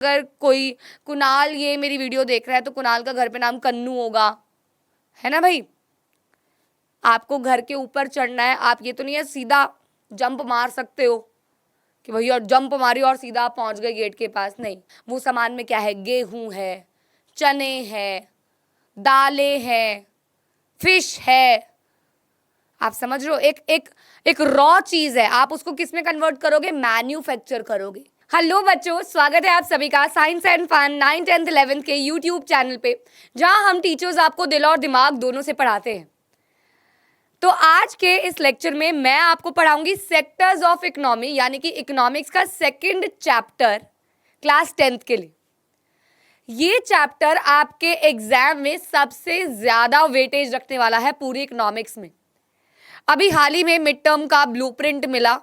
अगर कोई कुणाल ये मेरी वीडियो देख रहा है तो कुणाल का घर पे नाम कन्नू होगा, है ना भाई। आपको घर के ऊपर चढ़ना है, आप ये तो नहीं है सीधा जंप मार सकते हो कि भैया जंप मारी और सीधा आप पहुंच गए गेट के पास, नहीं। वो सामान में क्या है, गेहूं है, चने हैं, दालें हैं, फिश है, आप समझ रहे हो। एक एक एक रॉ चीज है, आप उसको किस में कन्वर्ट करोगे, मैन्युफैक्चर करोगे। हेलो बच्चों, स्वागत है आप सभी का science and Fun 9th 10th 11th के यूट्यूब चैनल पे, जहां हम टीचर्स आपको दिल और दिमाग दोनों से पढ़ाते हैं। तो आज के इस लेक्चर में मैं आपको पढ़ाऊंगी सेक्टर्स ऑफ इकोनॉमी, यानी कि इकोनॉमिक्स का सेकंड चैप्टर क्लास 10th के लिए। ये चैप्टर आपके एग्जाम में सबसे ज्यादा वेटेज रखने वाला है पूरी इकोनॉमिक्स में। अभी हाल ही में मिड टर्म का ब्लूप्रिंट मिला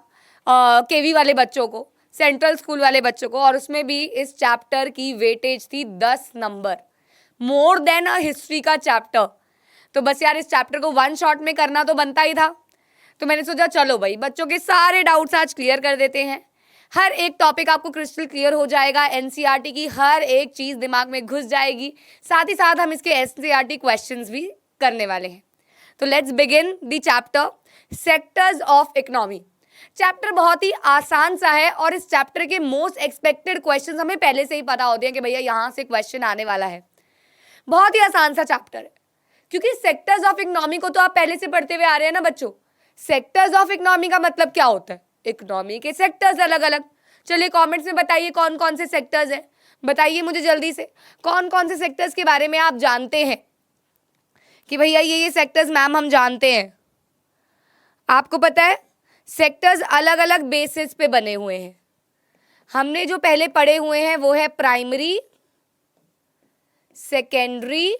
केवी वाले बच्चों को, सेंट्रल स्कूल वाले बच्चों को, और उसमें भी इस चैप्टर की वेटेज थी 10 number, more than a history का चैप्टर। तो बस यार इस चैप्टर को वन शॉट में करना तो बनता ही था। तो मैंने सोचा चलो भाई बच्चों के सारे डाउट्स आज क्लियर कर देते हैं। हर एक टॉपिक आपको क्रिस्टल क्लियर हो जाएगा, एनसीईआरटी की हर एक चीज दिमाग में घुस जाएगी, साथ ही साथ हम इसके एनसीईआरटी क्वेश्चंस भी करने वाले हैं। तो let's begin the chapter sectors of economy. Chapter बहुत ही आसान सा है और इस चैप्टर के मोस्ट एक्सपेक्टेड क्वेश्चंस हमें पहले से ही पता होते हैं कि भैया यहां से क्वेश्चन आने वाला है। बहुत ही आसान सा चैप्टर है, क्योंकि सेक्टर्स ऑफ इकोनॉमी को तो आप पहले से पढ़ते हुए आ रहे हैं ना बच्चों। सेक्टर्स ऑफ इकोनॉमी का मतलब क्या होता है, इकोनॉमी के सेक्टर्स अलग अलग। चलिए कमेंट्स में बताइए कौन कौन से सेक्टर्स हैं, बताइए मुझे जल्दी से कौन कौन से सेक्टर्स के बारे में आप जानते हैं कि भैया ये सेक्टर्स मैम हम जानते हैं। आपको पता है सेक्टर्स अलग अलग बेसिस पे बने हुए हैं। हमने जो पहले पढ़े हुए हैं वो है प्राइमरी, सेकेंडरी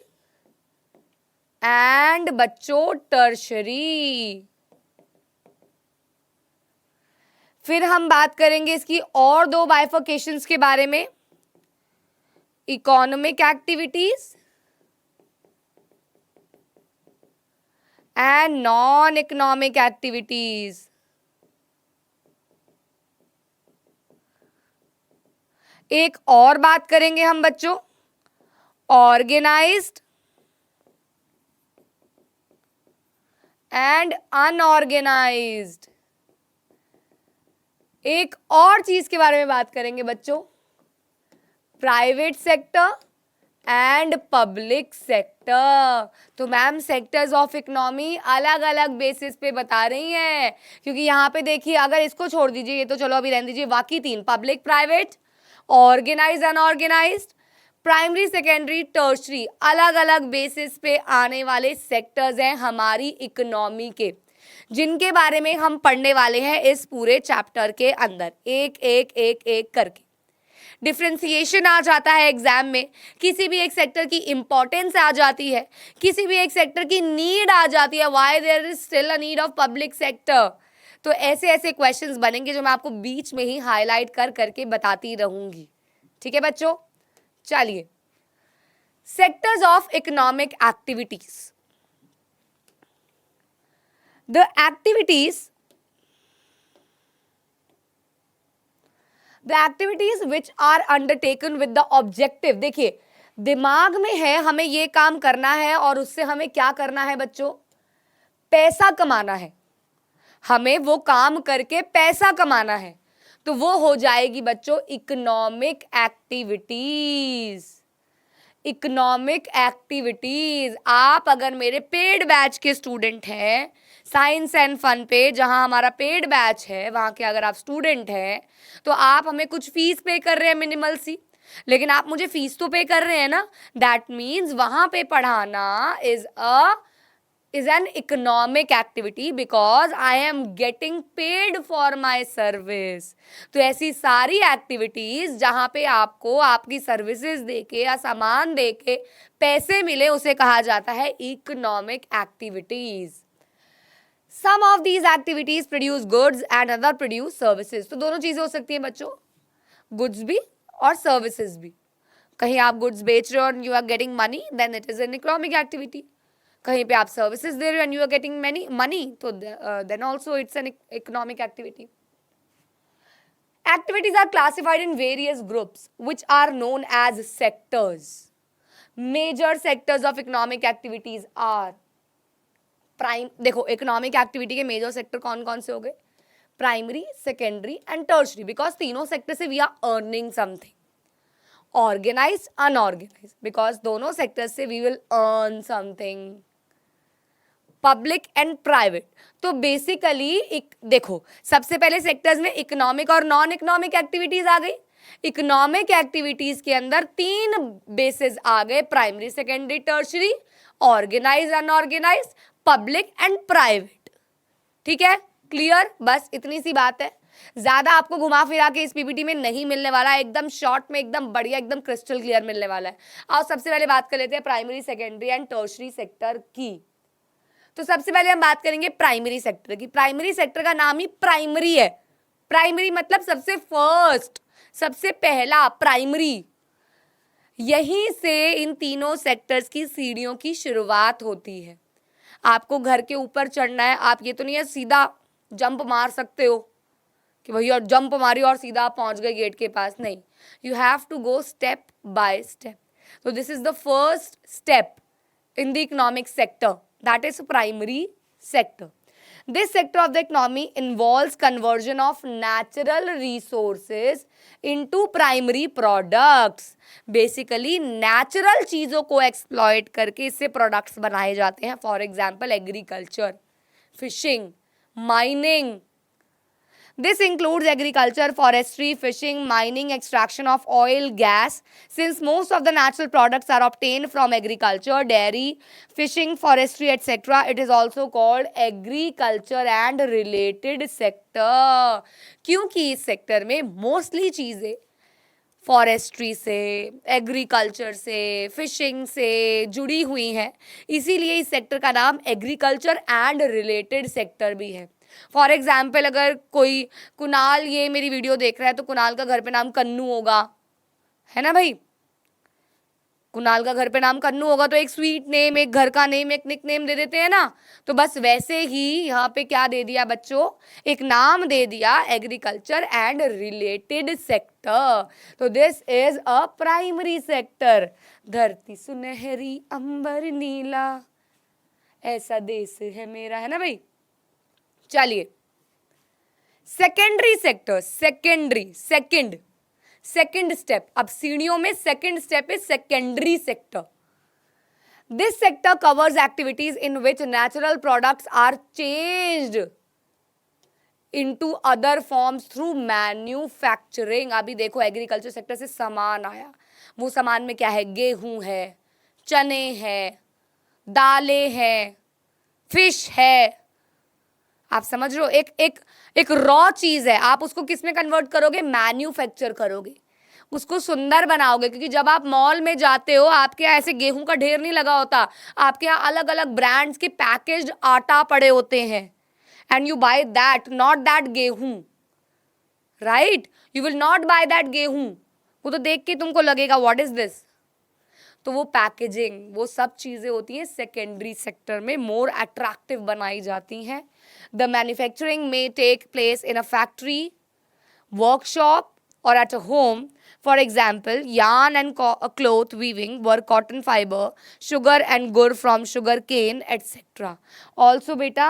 एंड बच्चों टर्शरी। फिर हम बात करेंगे इसकी और दो बाइफर्केशंस के बारे में, economic activities and non economic activities. एक और बात करेंगे हम बच्चों, ऑर्गेनाइज्ड एंड अनऑर्गेनाइज्ड। एक और चीज के बारे में बात करेंगे बच्चों, private sector and public sector. तो मैम सेक्टर्स ऑफ इकोनॉमी अलग अलग बेसिस पे बता रही हैं, क्योंकि यहाँ पे देखिए अगर इसको छोड़ दीजिए, ये तो चलो अभी रहने दीजिए, बाकी तीन public, private, organise, unorganised, primary, secondary, tertiary, अलग अलग बेसिस पे आने वाले सेक्टर्स हैं हमारी इकोनॉमी के, जिनके बारे में हम पढ़ने वाले हैं इस पूरे चैप्टर के अंदर, एक एक एक एक करके। डिफ्रेंसिएशन आ जाता है एग्जाम में, किसी भी एक सेक्टर की इंपॉर्टेंस आ जाती है, किसी भी एक सेक्टर की नीड आ जाती है, why there is still a need of public sector. तो ऐसे ऐसे क्वेश्चंस बनेंगे जो मैं आपको बीच में ही हाईलाइट कर करके बताती रहूंगी। ठीक है बच्चों, चलिए sectors of economic activities. The activities which are undertaken with the objective. देखिए दिमाग में है हमें ये काम करना है और उससे हमें क्या करना है बच्चों, पैसा कमाना है, हमें वो काम करके पैसा कमाना है, तो वो हो जाएगी बच्चों इकोनॉमिक एक्टिविटीज। इकोनॉमिक एक्टिविटीज, आप अगर मेरे पेड बैच के स्टूडेंट हैं साइंस एंड फन पे, जहां हमारा पेड बैच है वहां के अगर आप स्टूडेंट हैं, तो आप हमें कुछ फीस पे कर रहे हैं मिनिमल सी, लेकिन आप मुझे फीस तो पे कर रहे हैं ना, दैट मीन्स वहां पे पढ़ाना is an economic activity because I am getting paid for my service। तो ऐसी सारी एक्टिविटीज जहां पे आपको आपकी सर्विसेज देके या सामान देके पैसे मिले उसे कहा जाता है economic activities. Some of these activities produce goods and other produce services. तो दोनों चीजें हो सकती हैं बच्चों, गुड्स भी और सर्विसेज भी। कहीं आप गुड्स बेच रहे हो और you are getting money, then it is an economic activity. कहीं पे आप सर्विसेज दे रहे हो and you are getting money, तो then also it's an economic activity. Activities are classified in various groups which are known as sectors. Major sectors of economic activities are देखो economic activity के major sector कौन कौन से हो गए? Primary, secondary and tertiary, because तीनों sector से we are earning something. Organise, unorganise, because दोनों सेक्टर से we will earn something. Public and private. तो बेसिकली देखो सबसे पहले सेक्टर्स में इकोनॉमिक और नॉन इकोनॉमिक एक्टिविटीज आ गई. इकोनॉमिक एक्टिविटीज के अंदर 3 बेसिस आ गए, primary, secondary, tertiary, organise, unorganise, public and private. ठीक है, क्लियर? बस इतनी सी बात है, ज्यादा आपको घुमा फिरा के इस पीपीटी में नहीं मिलने वाला है, एकदम शॉर्ट में एकदम बढ़िया एकदम क्रिस्टल क्लियर मिलने वाला है. और सबसे पहले बात कर लेते हैं primary, secondary and tertiary sector की. तो सबसे पहले हम बात करेंगे प्राइमरी सेक्टर की. प्राइमरी सेक्टर का नाम ही प्राइमरी है. प्राइमरी मतलब सबसे फर्स्ट, सबसे पहला, प्राइमरी. यहीं से इन तीनों सेक्टर्स की सीढ़ियों की शुरुआत होती है. आपको घर के ऊपर चढ़ना है, आप ये तो नहीं है सीधा जंप मार सकते हो कि भैया जंप मारी और सीधा आप पहुंच गए गेट के पास. नहीं, you have to go step by step. So this is the first step in the economic sector, that is primary sector. This sector of the economy involves conversion of natural resources into primary products. Basically natural चीज़ों को exploit करके इससे products बनाए जाते हैं. For example agriculture, fishing, mining. This includes agriculture, forestry, fishing, mining, extraction of oil, gas. Since most of the natural products are obtained from agriculture, dairy, fishing, forestry, etc., it is also called agriculture and related sector. क्योंकि इस sector में mostly चीज़ें forestry से, agriculture से, fishing से जुड़ी हुई हैं, इसीलिए इस सेक्टर का नाम एग्रीकल्चर एंड रिलेटेड सेक्टर भी है. फॉर एग्जाम्पल अगर कोई कुणाल ये मेरी वीडियो देख रहा है तो कुणाल का घर पे नाम कन्नू होगा, है ना भाई? कुणाल का घर पे नाम कन्नू होगा तो एक स्वीट नेम, एक घर का नेम, एक निक नेम दे देते हैं ना. तो बस वैसे ही यहाँ पे क्या दे दिया बच्चों, एक नाम दे दिया, एग्रीकल्चर एंड रिलेटेड सेक्टर. तो this is a primary sector. धरती सुनहरी अंबर नीला, ऐसा देश है मेरा, है ना भाई? चलिए सेकेंडरी सेक्टर. Second step. अब सीढ़ियों में सेकेंड स्टेप है secondary sector. This sector covers activities in which natural products are changed into other forms through manufacturing. अभी देखो एग्रीकल्चर सेक्टर से सामान आया, वो सामान में क्या है? गेहूं है, चने हैं, दालें हैं, फिश है. आप समझ रहे हो? एक रॉ चीज है, आप उसको किस में कन्वर्ट करोगे? मैन्युफैक्चर करोगे, उसको सुंदर बनाओगे. क्योंकि जब आप मॉल में जाते हो आपके यहाँ ऐसे गेहूं का ढेर नहीं लगा होता, आपके यहाँ अलग अलग ब्रांड्स के पैकेज्ड आटा पड़े होते हैं. And you buy that, not that गेहूं, right? You will not buy that गेहूं. वो तो देख के तुमको लगेगा व्हाट इज दिस. तो वो पैकेजिंग, वो सब चीज़ें होती हैं सेकेंडरी सेक्टर में, मोर अट्रैक्टिव बनाई जाती हैं. द मैन्युफैक्चरिंग में take place in a factory, workshop और at a home. For example yarn and cloth weaving were cotton fiber, sugar and gur from sugar cane, etc. Also beta,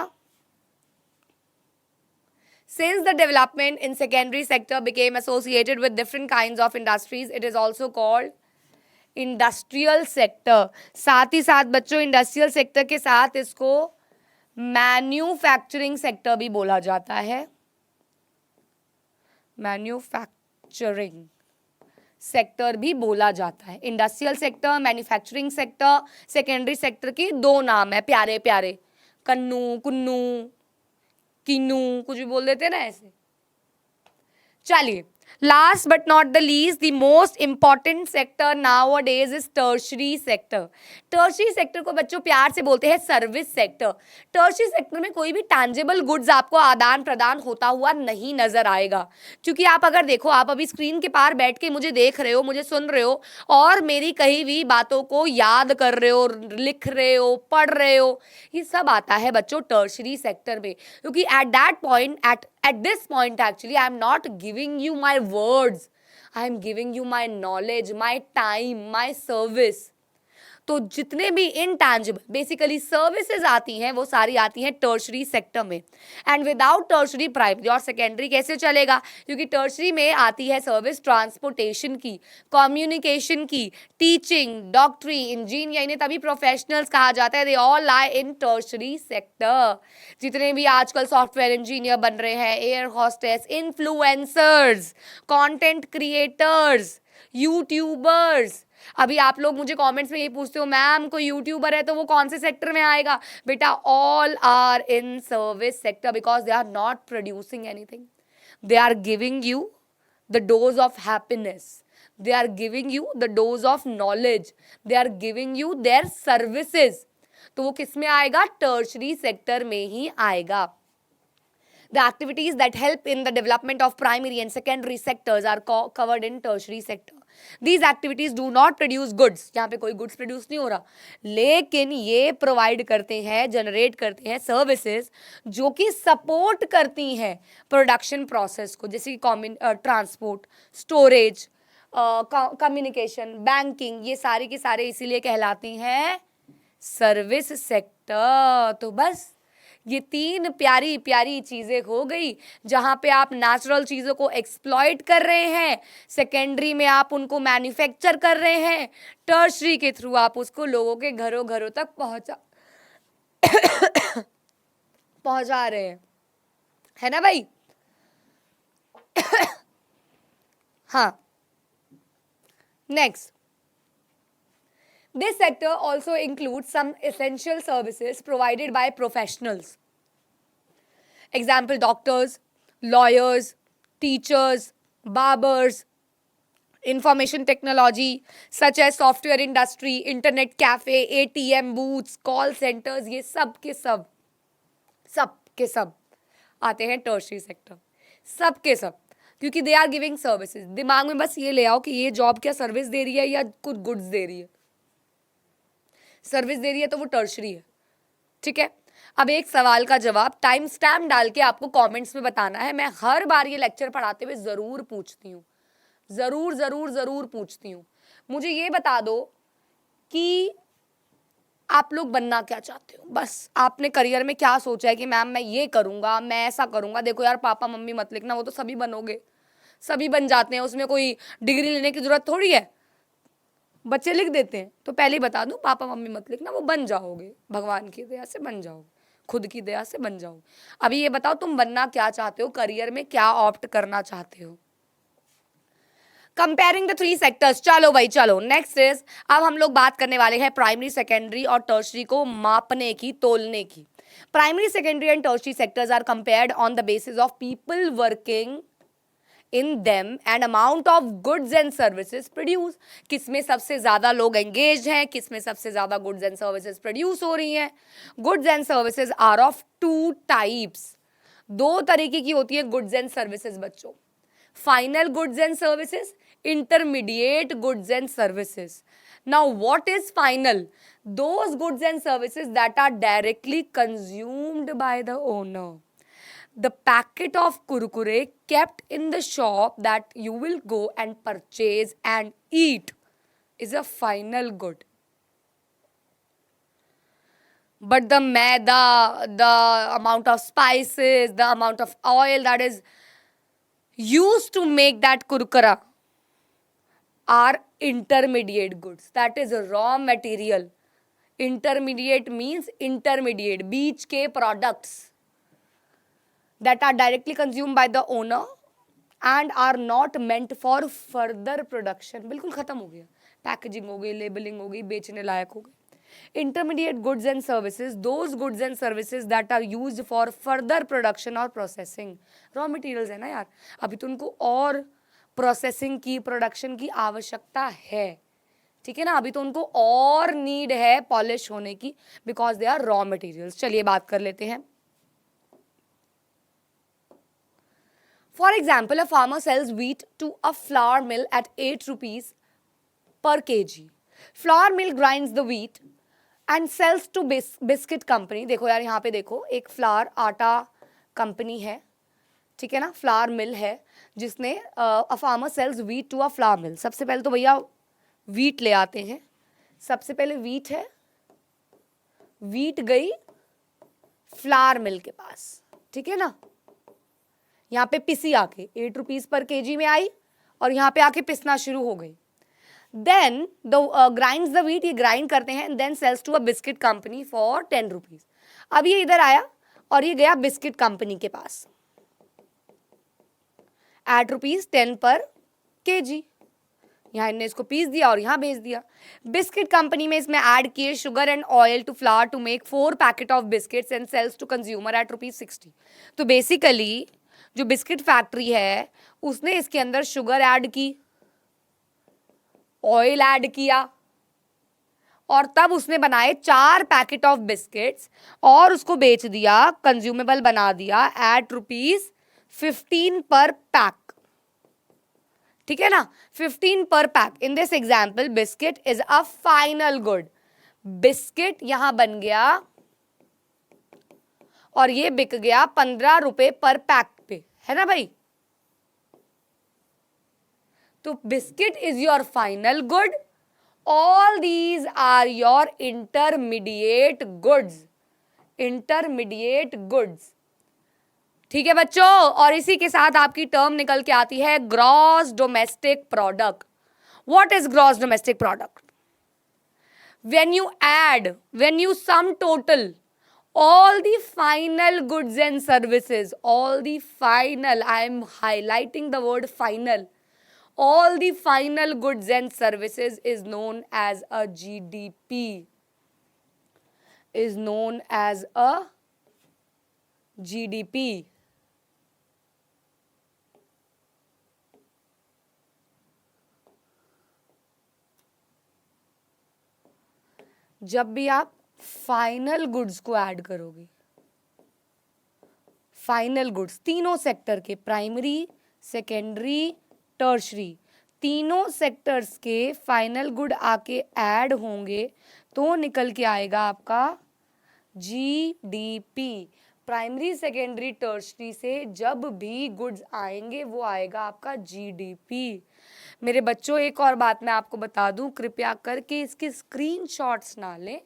since the development in secondary sector became associated with different kinds of industries, it is also called industrial sector. साथ ही साथ बच्चों industrial sector के साथ इसको manufacturing sector भी बोला जाता है. मैन्युफैक्चरिंग सेक्टर भी बोला जाता है. Industrial sector, manufacturing sector, secondary sector की 2 नाम है प्यारे प्यारे. कन्नू, कुन्नू, किन्नू, कुछ भी बोल देते हैं ना ऐसे. चलिए, last but not the least, the most important sector nowadays is tertiary sector. tertiary sector को बच्चों प्यार से बोलते हैं सर्विस सेक्टर. tertiary sector में कोई भी tangible goods आपको आदान प्रदान होता हुआ नहीं नजर आएगा. क्योंकि आप अगर देखो, आप अभी स्क्रीन के पार बैठ के मुझे देख रहे हो, मुझे सुन रहे हो और मेरी कही हुई बातों को याद कर रहे हो, लिख रहे हो, पढ़ रहे हो, ये सब आता है बच्चों tertiary sector में. क्योंकि at that point, At this point, actually, I am not giving you my words. I am giving you my knowledge, my time, my service. तो जितने भी इनटैंजिबल बेसिकली सर्विसेज आती हैं वो सारी आती हैं टर्शरी सेक्टर में. एंड विदाउट टर्शरी प्राइमरी और सेकेंडरी कैसे चलेगा, क्योंकि टर्शरी में आती है सर्विस ट्रांसपोर्टेशन की, कम्युनिकेशन की, टीचिंग, डॉक्टरी, इंजीनियर, इन्हें तभी प्रोफेशनल्स कहा जाता है. They all lie in tertiary sector. जितने भी आजकल सॉफ्टवेयर इंजीनियर बन रहे हैं, air hostess, influencers, content creators, YouTubers. अभी आप लोग मुझे कमेंट्स में ये पूछते हो मैम कोई यूट्यूबर है तो वो कौन से सेक्टर में आएगा. बेटा all are in service sector because they are not producing anything. They are giving you the dose of happiness, they are giving you the dose of knowledge, they are giving you their services. तो वो किस में आएगा, tertiary sector में ही आएगा. The activities that help in the development of primary and secondary sectors are covered in tertiary sector. These activities do not produce goods. यहाँ पे कोई goods produce नहीं हो रहा, लेकिन ये provide करते हैं, generate करते हैं services जो कि support करती हैं production process को, जैसे कि transport, storage, communication, banking, ये सारे के सारे इसीलिए कहलाती हैं सर्विस सेक्टर. तो बस ये तीन प्यारी प्यारी चीज़ें हो गई जहाँ पे आप नेचुरल चीज़ों को एक्सप्लॉइट कर रहे हैं, सेकेंडरी में आप उनको मैन्युफैक्चर कर रहे हैं, टर्शरी के थ्रू आप उसको लोगों के घरों घरों तक पहुँचा रहे हैं, है ना भाई. हाँ, next. This sector also includes some essential services provided by professionals. Example, doctors, lawyers, teachers, barbers, information technology such as software industry, internet cafe, ATM booths, call centers, ये सब के सब आते हैं टर्शरी सेक्टर. सब के सब, क्योंकि दे आर गिविंग सर्विसेज. दिमाग में बस ये ले आओ कि ये जॉब क्या सर्विस दे रही है या कुछ गुड्स दे रही है. सर्विस दे रही है तो वो टर्शरी है. ठीक है, अब एक सवाल का जवाब टाइम स्टैम्प डाल के आपको कमेंट्स में बताना है. मैं हर बार ये लेक्चर पढ़ाते हुए जरूर पूछती हूँ, जरूर पूछती हूँ. मुझे ये बता दो कि आप लोग बनना क्या चाहते हो. बस आपने करियर में क्या सोचा है कि मैम मैं ये करूँगा, मैं ऐसा करूँगा. देखो यार, पापा मम्मी मत लिखना, वो तो सभी बनोगे, सभी बन जाते हैं, उसमें कोई डिग्री लेने की जरूरत थोड़ी है. बच्चे लिख देते हैं. तो पहले ही बता दूं, पापा मम्मी मत लिखना, वो बन जाओगे, भगवान की दया से बन जाओगे, खुद की दया से बन जाओगे. अभी ये बताओ तुम बनना क्या चाहते हो, करियर में क्या ऑप्ट करना चाहते हो. Comparing the three sectors. चलो भाई चलो, नेक्स्ट इज, अब हम लोग बात करने वाले हैं प्राइमरी, सेकेंडरी और टर्शरी को मापने की, तोलने की. Primary, secondary and tertiary sectors are compared on the basis of people working in them and amount of goods and services produced. किसमें सबसे ज़्यादा लोग engaged हैं, किसमें सबसे ज़्यादा goods and services produce हो रही हैं. Goods and services are of two types. दो तरीके की होती है goods and services बच्चों. Final goods and services, intermediate goods and services. Now what is final? Those goods and services that are directly consumed by the owner. The packet of kurkure kept in the shop that you will go and purchase and eat is a final good. But the maida, the amount of spices, the amount of oil that is used to make that kurkura are intermediate goods. That is raw material. Intermediate means intermediate, बीच के products that are directly consumed by the owner and are not meant for further production. बिल्कुल खत्म हो गया, packaging हो गई, labelling हो गई, बेचने लायक हो गई. Intermediate goods and services, those goods and services that are used for further production or processing. Raw materials है ना यार, अभी तो उनको और प्रोसेसिंग की, प्रोडक्शन की आवश्यकता है. ठीक है ना, अभी तो उनको और नीड है पॉलिश होने की, because they are raw materials. चलिए बात कर लेते हैं. For example, a farmer sells wheat to a flour mill at 8 rupees per kg. Flour mill grinds the wheat and sells to biscuit company. देखो यार, यहाँ पे देखो, एक फ्लावर आटा कंपनी है, ठीक है ना, फ्लावर मिल है जिसने a farmer sells wheat to a flour mill. सबसे पहले तो भैया वीट ले आते हैं, सबसे पहले वीट है, वीट गई फ्लावर मिल के पास, ठीक है ना, यहाँ पे पिसी आके 8 रुपीज पर केजी में आई और यहाँ पे आके पिसना शुरू हो गई। Then the grinds the wheat, ये ग्राइंड करते हैं, then sells to a biscuit company for 10 rupees. अब ये इधर आया और ये गया बिस्किट कंपनी के पास एट रुपीज 10 पर केजी। यहाँ इनने इसको पीस दिया और यहाँ भेज दिया। बिस्किट कंपनी में इसमें ऐड किए sugar and oil to flour to make 4 packet of biscuits and sells to consumer at ₹60। तो बेसिकली जो बिस्किट फैक्ट्री है उसने इसके अंदर शुगर ऐड की, ऑयल ऐड किया और तब उसने बनाए 4 पैकेट ऑफ बिस्किट्स और उसको बेच दिया, कंज्यूमेबल बना दिया एट ₹15 पर पैक, ठीक है ना, 15 पर pack. In this example biscuit is a final good, biscuit यहां बन गया और ये बिक गया 15 रुपए पर पैक पे, है ना भाई। तो biscuit is your final good, all these are your intermediate goods, intermediate goods, ठीक है बच्चों। और इसी के साथ आपकी टर्म निकल के आती है gross domestic product. What is gross domestic product? when you sum total all the final goods and services, all the final, I am highlighting the word final, all the final goods and services is known as a GDP, is known as a GDP। जब भी आप final goods को add करोगे, final goods तीनों sector के, primary, secondary, tertiary, तीनों sectors के final good आके ऐड होंगे तो निकल के आएगा आपका जीडीपी। प्राइमरी, सेकेंडरी, टर्शरी से जब भी गुड्स आएंगे वो आएगा आपका जीडीपी। मेरे बच्चों एक और बात मैं आपको बता दूं, कृपया करके इसके स्क्रीनशॉट्स ना लें।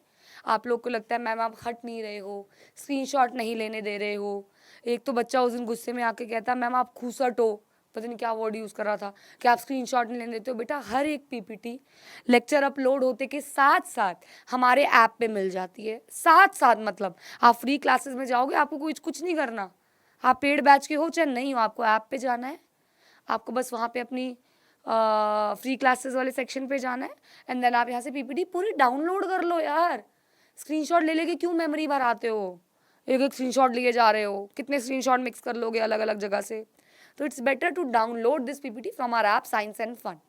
आप लोग को लगता है मैम आप हट नहीं रहे हो, स्क्रीनशॉट नहीं लेने दे रहे हो। एक तो बच्चा उस दिन गुस्से में आके कहता मैम आप खूसट हो, पता नहीं क्या वर्ड यूज़ कर रहा था कि आप स्क्रीनशॉट नहीं लेने देते हो। बेटा हर एक पीपीटी लेक्चर अपलोड होते के साथ साथ हमारे ऐप पे मिल जाती है, साथ साथ मतलब आप फ्री क्लासेस में जाओगे, आपको कुछ नहीं करना, आप पेड बैच के हो चाहे नहीं हो, आपको ऐप पे जाना है, आपको बस वहाँ पे अपनी फ्री क्लासेस वाले सेक्शन पे जाना है एंड देन आप यहाँ से पीपीटी पूरी डाउनलोड कर लो यार। स्क्रीनशॉट ले लेके क्यों मेमोरी भराते हो, एक एक स्क्रीनशॉट लिए जा रहे हो, कितने स्क्रीनशॉट मिक्स कर लोगे अलग अलग जगह से। तो it's better to download this PPT from our app Science and Fun.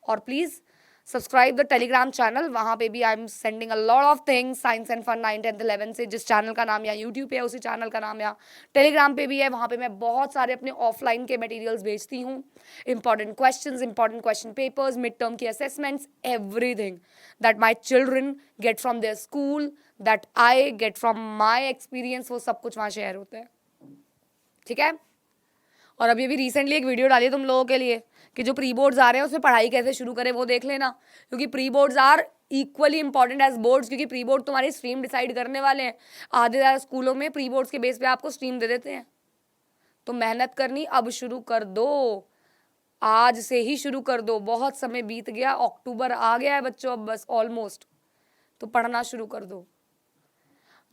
और please subscribe the Telegram channel, वहाँ पे भी I am sending a lot of things Science and Fun 9th 10th 11th से। जिस चैनल का नाम या YouTube पे है उसी चैनल का नाम या टेलीग्राम पे भी है, वहाँ पे मैं बहुत सारे अपने ऑफलाइन के मटेरियल्स भेजती हूँ, important question papers, mid term की assessments, everything that my children get from their school, that I get from my experience, वो सब कुछ वहाँ शेयर होता है, ठीक है। और अभी रिसेंटली एक वीडियो डाली है तुम लोगों के लिए कि जो प्री बोर्ड्स आ रहे हैं उसमें पढ़ाई कैसे शुरू करें, वो देख लेना, क्योंकि pre boards are equally important as boards, क्योंकि प्री बोर्ड तुम्हारी स्ट्रीम डिसाइड करने वाले हैं। आधे ज़्यादा स्कूलों में प्री बोर्ड्स के बेस पे आपको स्ट्रीम दे देते हैं। तो मेहनत करनी अब शुरू कर दो, आज से ही शुरू कर दो, बहुत समय बीत गया, अक्टूबर आ गया है बच्चों अब बस ऑलमोस्ट, तो पढ़ना शुरू कर दो।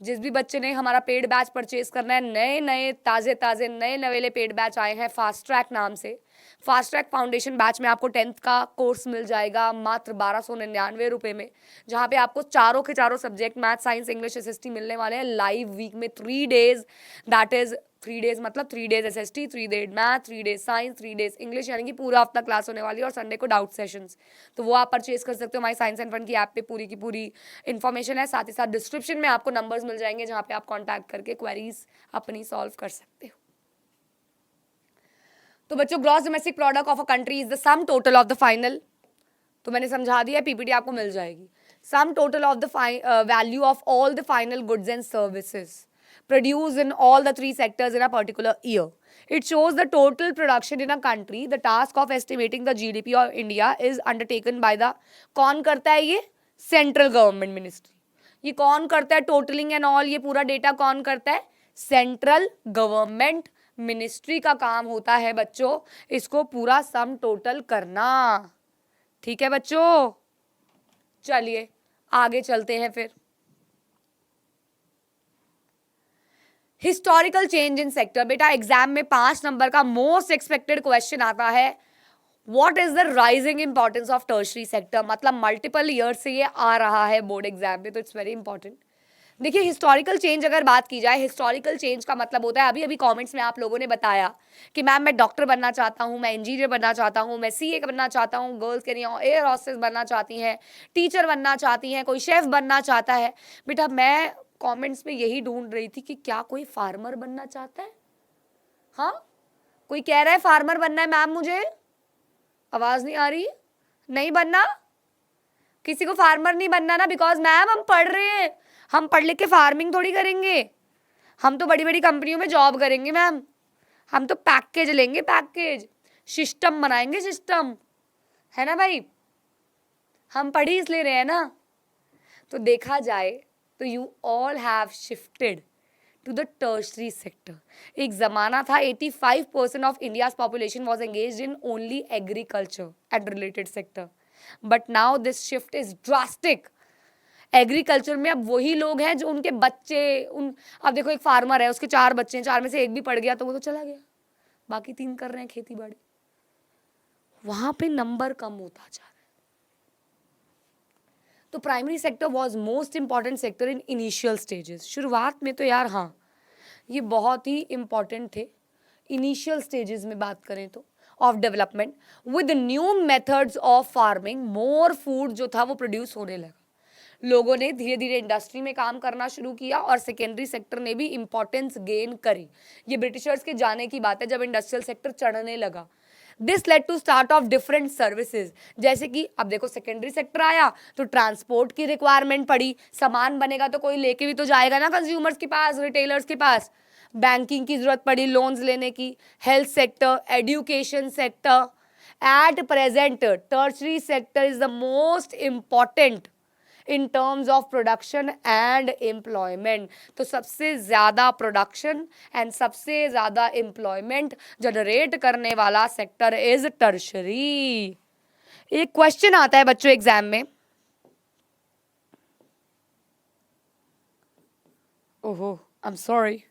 जिस भी बच्चे ने हमारा पेड बैच परचेज करना है, नए ताज़े नए नवेले पेड बैच आए हैं फास्ट ट्रैक नाम से। फास्ट ट्रैक फाउंडेशन बैच में आपको 10th का कोर्स मिल जाएगा मात्र 1299 रुपये में, जहाँ पे आपको चारों के चारों subject math, science, English, SST मिलने वाले हैं लाइव वीक में 3 days, दैट इज 3 days मतलब 3 days SST, 3 days math, 3 days science, 3 days English, यानी कि पूरा हफ्ता क्लास होने वाली है और संडे को डाउट सेशंस। तो वो आप परचेज कर सकते हो हमारी साइंस एंड फन की ऐप पे, पूरी की पूरी इन्फॉर्मेशन है। साथ ही साथ डिस्क्रिप्शन में आपको नंबर्स मिल जाएंगे जहाँ पे आप कॉन्टैक्ट करके क्वेरीज अपनी सॉल्व कर सकते हो। तो बच्चों gross domestic product of a country is the some total of the final, तो मैंने समझा दिया, पीपीटी आपको मिल जाएगी। सम total of the value of all the final goods and services produced in all the 3 sectors in a particular year. It shows the total production in a country. The task of estimating the GDP of India is undertaken by the, कौन करता है ये? Central government ministry. ये कौन करता है totalling and all? ये पूरा डेटा कौन करता है? सेंट्रल गवर्नमेंट मिनिस्ट्री का काम होता है बच्चों इसको पूरा सम टोटल करना. ठीक है बच्चों, चलिए आगे चलते हैं फिर. Historical change in sector. बेटा एग्जाम में 5 नंबर का मोस्ट एक्सपेक्टेड क्वेश्चन आता है, what is the rising importance of tertiary sector. मतलब मल्टीपल ईयर से ये आ रहा है बोर्ड एग्जाम में, तो इट्स वेरी इंपॉर्टेंट. देखिए हिस्टोरिकल चेंज अगर बात की जाए, हिस्टोरिकल चेंज का मतलब होता है, अभी अभी कमेंट्स में आप लोगों ने बताया कि मैम मैं डॉक्टर बनना चाहता हूँ, मैं इंजीनियर बनना चाहता हूँ, मैं सीए बनना चाहता हूँ, गर्ल्स के लिए एयर हॉस्टेस बनना चाहती हैं, टीचर बनना चाहती हैं, कोई शेफ बनना चाहता है. बेटा मैं कमेंट्स में यही ढूंढ रही थी कि क्या कोई फार्मर बनना चाहता है. हाँ, कोई कह रहा है फार्मर बनना है मैम मुझे. आवाज नहीं आ रही? नहीं बनना, किसी को फार्मर नहीं बनना ना, बिकॉज मैम हम पढ़ रहे हैं, हम पढ़ लिख के फार्मिंग थोड़ी करेंगे, हम तो बड़ी बड़ी कंपनियों में जॉब करेंगे मैम, हम तो पैकेज लेंगे, पैकेज सिस्टम बनाएंगे, सिस्टम है ना भाई. हम पढ़ ही इसलिए रहे हैं ना. तो देखा जाए तो you all have shifted to the tertiary sector. एक जमाना था 85% of India's population was engaged in only agriculture and related sector, but now this shift is drastic. Agriculture में अब वही लोग हैं जो उनके बच्चे अब देखो एक फार्मर है, उसके 4 बच्चे हैं, 4 में से एक भी पढ़ गया तो वो तो चला गया, बाकी 3 कर रहे हैं खेती बाड़ी. वहां पे नंबर कम होता जा रहा है. तो primary sector was most important sector in initial stages. शुरुआत में तो यार हाँ ये बहुत ही इंपॉर्टेंट थे. इनिशियल स्टेजेस में बात करें तो of development with new methods of farming more food जो था वो प्रोड्यूस होने लगा. लोगों ने धीरे धीरे इंडस्ट्री में काम करना शुरू किया और सेकेंडरी सेक्टर ने भी इंपॉर्टेंस गेन करी. ये ब्रिटिशर्स के जाने की बात है जब इंडस्ट्रियल सेक्टर चढ़ने लगा. This led to start of different services. जैसे कि अब देखो सेकेंडरी सेक्टर आया तो ट्रांसपोर्ट की रिक्वायरमेंट पड़ी, सामान बनेगा तो कोई लेके भी तो जाएगा ना कंज्यूमर्स के पास, रिटेलर्स के पास. बैंकिंग की जरूरत पड़ी लोन्स लेने की. Health sector, education sector. At present tertiary sector is the most important in terms of production and employment. तो सबसे ज़्यादा प्रोडक्शन एंड सबसे ज़्यादा एम्प्लॉयमेंट जनरेट करने वाला सेक्टर इज टर्शरी. एक क्वेश्चन आता है बच्चों एग्जाम में, ओहो I am sorry,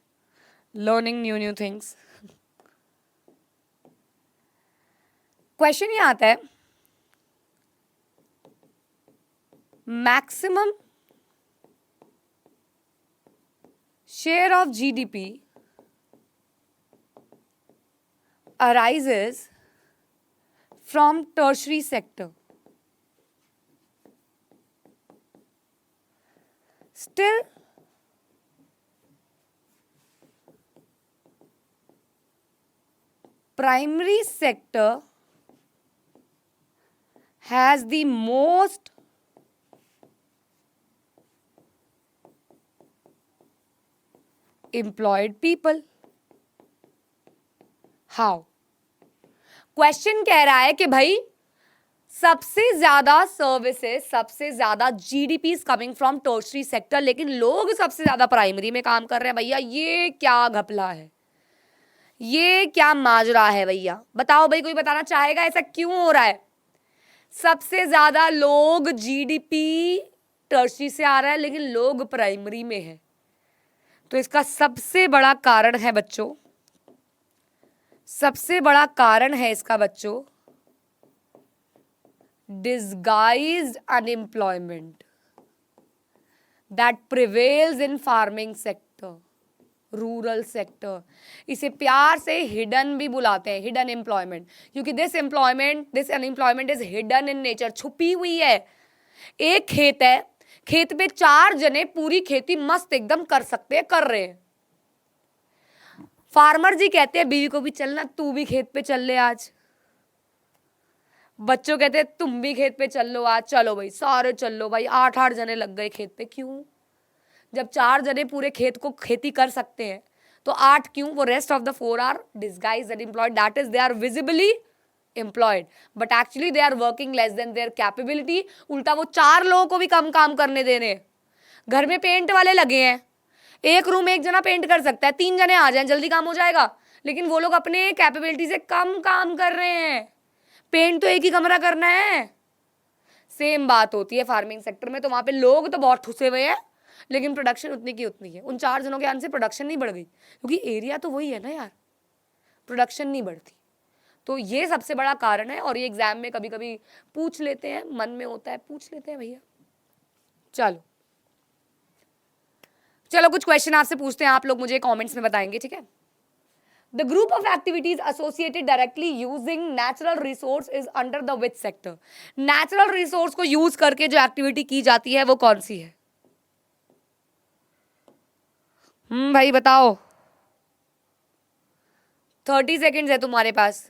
learning new things. Question ये आता है, maximum share of GDP arises from tertiary sector. Still, primary sector has the most employed people. How? Question कह रहा है कि भाई सबसे ज्यादा सर्विसेज, सबसे ज्यादा GDP is coming from tertiary sector, लेकिन लोग सबसे ज्यादा प्राइमरी में काम कर रहे हैं. भैया ये क्या घपला है, ये क्या माजरा है भैया, बताओ भाई, कोई बताना चाहेगा ऐसा क्यों हो रहा है? सबसे ज्यादा लोग जीडीपी टर्शरी से आ रहा है लेकिन लोग प्राइमरी में है. तो इसका सबसे बड़ा कारण है बच्चों, सबसे बड़ा कारण है इसका बच्चों disguised unemployment that prevails in farming sector, rural sector. इसे प्यार से हिडन भी बुलाते हैं, हिडन एम्प्लॉयमेंट, क्योंकि this unemployment is hidden in nature, छुपी हुई है. एक खेत है, खेत में 4 जने पूरी खेती मस्त एकदम कर सकते हैं, कर रहे हैं. फार्मर जी कहते हैं बीवी को भी चलना, तू भी खेत पे चल ले आज. बच्चों कहते हैं तुम भी खेत पे चल लो आज, चलो भाई सारे चल लो भाई. 8-8 जने लग गए खेत पे. क्यों? जब 4 जने पूरे खेत को खेती कर सकते हैं तो 8 क्यों? वो rest of the 4 are disguised and employed, that is they are visibly employed but actually they are working less than their capability. उल्टा वो 4 लोगों को भी कम काम करने दे रहे हैं। घर में पेंट वाले लगे हैं, एक रूम एक जना पेंट कर सकता है, 3 जने आ जाएं जल्दी काम हो जाएगा, लेकिन वो लोग अपने कैपेबिलिटी से कम काम कर रहे हैं। पेंट तो एक ही कमरा करना है। सेम बात होती है फार्मिंग सेक्टर में, तो वहां पे लोग तो बहुत ठुसे हुए हैं लेकिन प्रोडक्शन उतनी की उतनी है। उन 4 जनों के आने से प्रोडक्शन नहीं बढ़ गई, क्योंकि एरिया तो वही है ना यार, प्रोडक्शन नहीं बढ़ती। तो ये सबसे बड़ा कारण है, और ये एग्जाम में कभी कभी पूछ लेते हैं, मन में होता है पूछ लेते हैं भैया। चलो चलो कुछ क्वेश्चन आपसे पूछते हैं, आप लोग मुझे कमेंट्स में बताएंगे, ठीक है। The group of activities associated directly using natural resource is under the which sector? Natural resource को यूज करके जो एक्टिविटी की जाती है वो कौन सी है? भाई बताओ, 30 सेकेंड्स है तुम्हारे पास।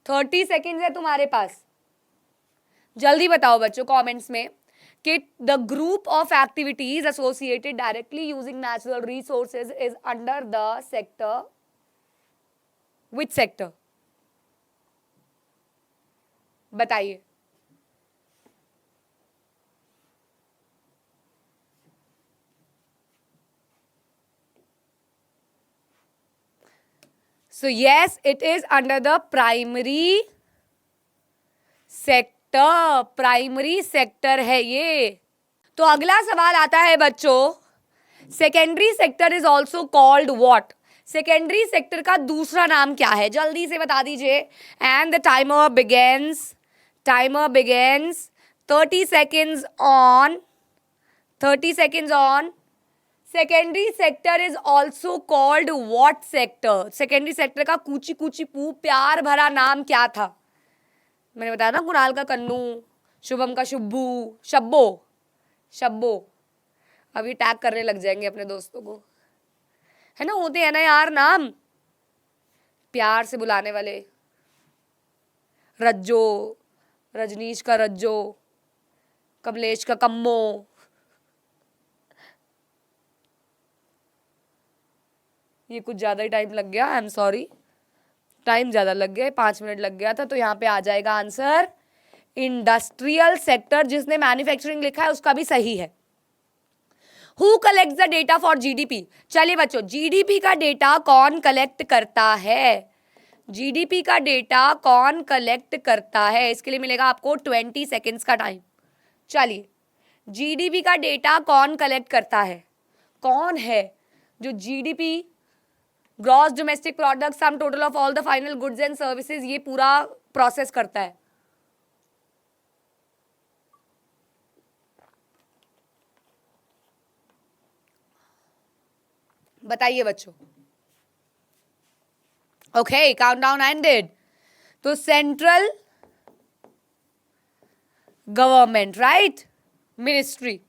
थर्टी सेकेंड्स है तुम्हारे पास, जल्दी बताओ बच्चों कमेंट्स में कि the group of activities associated directly using natural resources is under the sector, which sector? बताइए। So yes, it is under the primary sector. Primary sector है ये। तो अगला सवाल आता है बच्चों, secondary sector is also called what? Secondary sector का दूसरा नाम क्या है? जल्दी से बता दीजिए। And the timer begins, timer begins 30 seconds on, 30 seconds on। Secondary sector is also called what sector? Secondary sector का कूची कूची पू प्यार भरा नाम क्या था? मैंने बताया ना, कुणाल का कन्नू, शुभम का शुब्बू, शब्बो, शब्बो। अभी टैग करने लग जाएंगे अपने दोस्तों को, है ना, होते हैं ना यार नाम प्यार से बुलाने वाले। रज्जो, रजनीश का रज्जो, कमलेश का कम्मो। ये कुछ ज़्यादा ही टाइम लग गया, आई एम सॉरी, टाइम ज़्यादा लग गया, 5 मिनट लग गया था। तो यहाँ पे आ जाएगा आंसर इंडस्ट्रियल सेक्टर। जिसने मैन्युफैक्चरिंग लिखा है उसका भी सही है। Who collect the data for GDP? चलिए बच्चों, जीडीपी का डेटा कौन कलेक्ट करता है? जीडीपी का डेटा कौन कलेक्ट करता है? इसके लिए मिलेगा आपको 20 सेकेंड्स का टाइम। चलिए, जीडीपी का डेटा कौन कलेक्ट करता है? कौन है जो GDP, gross domestic product, sum total of all the final goods and services, ये पूरा प्रोसेस करता है? बताइए बच्चों। Okay, countdown ended. तो central government, right, ministry.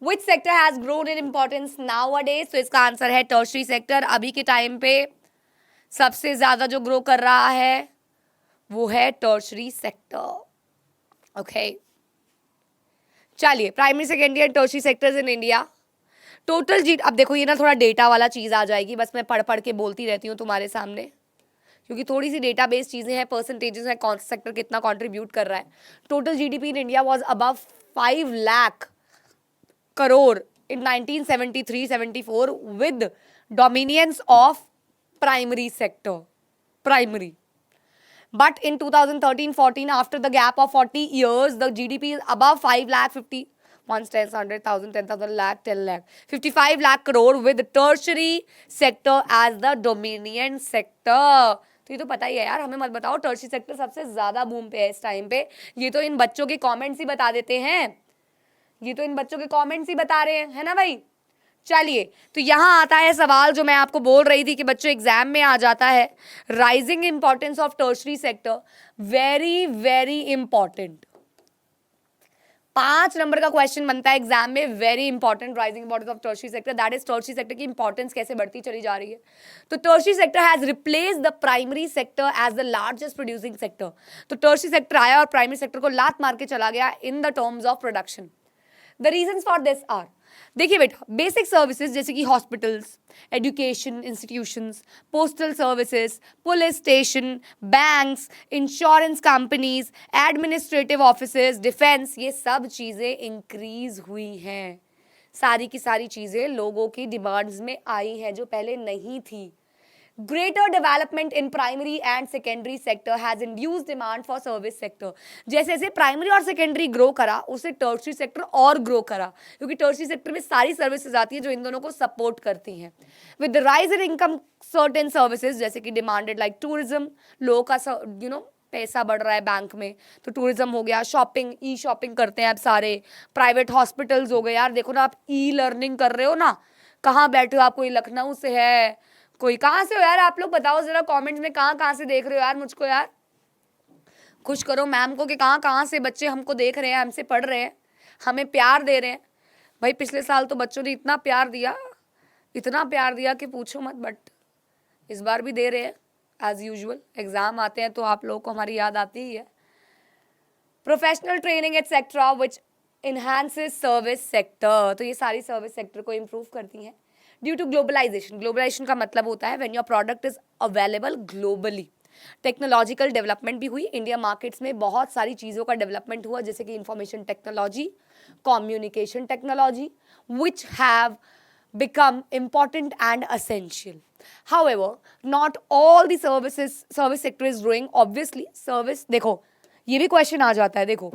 Which sector has grown in importance nowadays? तो इसका आंसर है टर्शरी सेक्टर। अभी के टाइम पे सबसे ज्यादा जो ग्रो कर रहा है वो है टर्शरी सेक्टर। ओके, चलिए, primary, secondary and tertiary sectors in India. Total जी, अब देखो ये ना थोड़ा डेटा वाला चीज आ जाएगी, बस मैं पढ़ पढ़ के बोलती रहती हूँ तुम्हारे सामने, क्योंकि थोड़ी सी डेटा बेस्ड चीजें हैं, परसेंटेजेस हैं, कौन सा सेक्टर कितना कंट्रीब्यूट कर रहा है। Total GDP in India was above 5 lakh crore in 1973-74 with dominance of primary sector, primary. But in 2013-14, after the gap of 40 years, the GDP is above 5 lakh 50, 1, 10, 100,000, 10,000 lakh, 10 lakh, 55 lakh crore with tertiary sector as the dominant sector. तो ये तो पता ही है यार, हमें मत बताओ tertiary sector सबसे ज्यादा बूम पे है इस टाइम पे। ये तो इन बच्चों के कमेंट्स ही बता देते हैं, ये तो इन बच्चों के कमेंट्स ही बता रहे हैं, है ना भाई। चलिए, तो यहां आता है सवाल जो मैं आपको बोल रही थी कि बच्चों एग्जाम में आ जाता है, rising importance of tertiary sector. Very very important. 5 number का क्वेश्चन बनता है एग्जाम में, very important, rising importance of tertiary sector, that is tertiary sector की इंपॉर्टेंस कैसे बढ़ती चली जा रही है। तो tertiary sector has replaced the primary sector as the largest producing sector. तो टर्शियरी सेक्टर आया और प्राइमरी सेक्टर को लात मार के चला गया in the terms of production. The reasons for this are, देखिए बेटा, बेसिक सर्विसेज जैसे कि hospitals, education institutions, postal services, police station, banks, insurance companies, administrative offices, defence, ये सब चीज़ें इंक्रीज हुई हैं। सारी की सारी चीज़ें लोगों की डिमांड्स में आई है जो पहले नहीं थी। Greater development in primary and secondary sector has induced demand for service sector। जैसे जैसे प्राइमरी और सेकेंडरी ग्रो करा उसे टर्शियरी सेक्टर और ग्रो करा, क्योंकि टर्शियरी सेक्टर में सारी सर्विसेज आती है जो इन दोनों को सपोर्ट करती हैं। With the rise in income certain services जैसे कि डिमांडेड लाइक टूरिज्म, लोगों का पैसा बढ़ रहा है बैंक में, तो टूरिज्म हो गया, शॉपिंग, ई शॉपिंग करते हैं अब सारे, प्राइवेट हॉस्पिटल्स हो गए। यार देखो ना, आप ई लर्निंग कर रहे हो ना, कहाँ बैठे हो आप, कोई लखनऊ से है, कोई कहाँ से हो यार आप लोग, बताओ जरा कमेंट्स में कहाँ से देख रहे हो यार, मुझको यार खुश करो मैम को कि कहाँ से बच्चे हमको देख रहे हैं, हमसे पढ़ रहे हैं, हमें प्यार दे रहे हैं। भाई पिछले साल तो बच्चों ने इतना प्यार दिया, इतना प्यार दिया कि पूछो मत, बट इस बार भी दे रहे हैं एज यूजुअल। एग्जाम आते हैं तो आप लोगों को हमारी याद आती ही है। Professional training etcetera which enhances service sector, तो ये सारी सर्विस सेक्टर को इम्प्रूव करती हैं। ड्यू टू ग्लोबलाइजेशन, ग्लोबलाइजेशन का मतलब होता है when your product is available globally. Technological development भी हुई, इंडिया मार्केट्स में बहुत सारी चीज़ों का डेवलपमेंट हुआ, जैसे कि information technology, communication technology, which have become important and essential. However, not all the service sector is growing. Obviously, service, देखो ये भी क्वेश्चन आ जाता है, देखो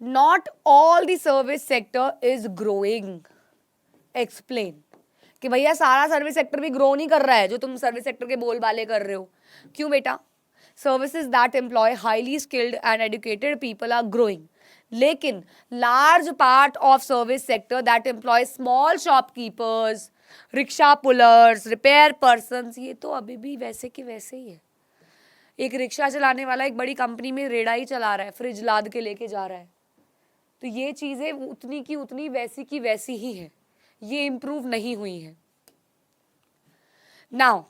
not all the service sector is growing. Explain कि भैया सारा सर्विस सेक्टर भी ग्रो नहीं कर रहा है जो तुम सर्विस सेक्टर के बोलबाले कर रहे हो। क्यों बेटा? Services that employ highly skilled and educated people are growing, लेकिन large part of service sector that employ small shopkeepers, rickshaw pullers, repair persons, ये तो अभी भी वैसे के वैसे ही है। एक रिक्शा चलाने वाला एक बड़ी कंपनी में रेड़ा ही चला रहा है, फ्रिज लाद के लेके जा रहा है, तो ये चीज़ें उतनी की उतनी, वैसी की वैसी ही है, ये इम्प्रूव नहीं हुई है। नाउ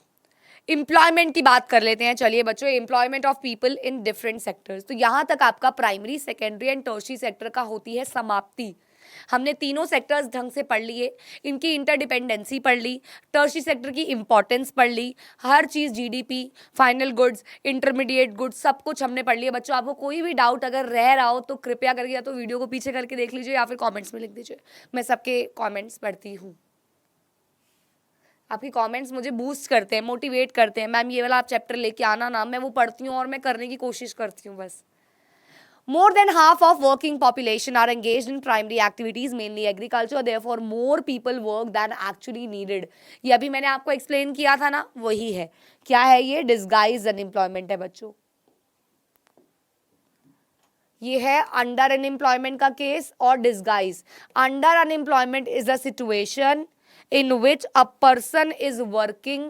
एम्प्लॉयमेंट की बात कर लेते हैं, चलिए बच्चों, employment of people in different sectors. तो यहाँ तक आपका primary, secondary and tertiary sector का होती है समाप्ति। हमने तीनों सेक्टर्स ढंग से पढ़ लिए, इनकी इंटरडिपेंडेंसी पढ़ ली, टर्शियरी सेक्टर की इंपॉर्टेंस पढ़ ली, हर चीज़, GDP, final goods, intermediate goods, सब कुछ हमने पढ़ लिया। बच्चों आपको कोई भी डाउट अगर रह रहा हो तो कृपया करके या तो वीडियो को पीछे करके देख लीजिए या फिर कॉमेंट्स में लिख दीजिए, मैं सबके कॉमेंट्स पढ़ती हूँ। आपकी कमेंट्स मुझे बूस्ट करते हैं, मोटिवेट करते हैं, मैम ये वाला आप चैप्टर लेके आना ना, मैं वो पढ़ती हूँ और मैं करने की कोशिश करती हूँ बस। More than half of working population are engaged in primary activities, mainly agriculture, therefore more people work than actually needed। ये अभी मैंने आपको एक्सप्लेन किया था ना, वही है। क्या है ये? डिस्गाइज अनएम्प्लॉयमेंट है बच्चों। ये है अंडर अनएम्प्लॉयमेंट का केस और disguise. Under unemployment is a situation in which a person is working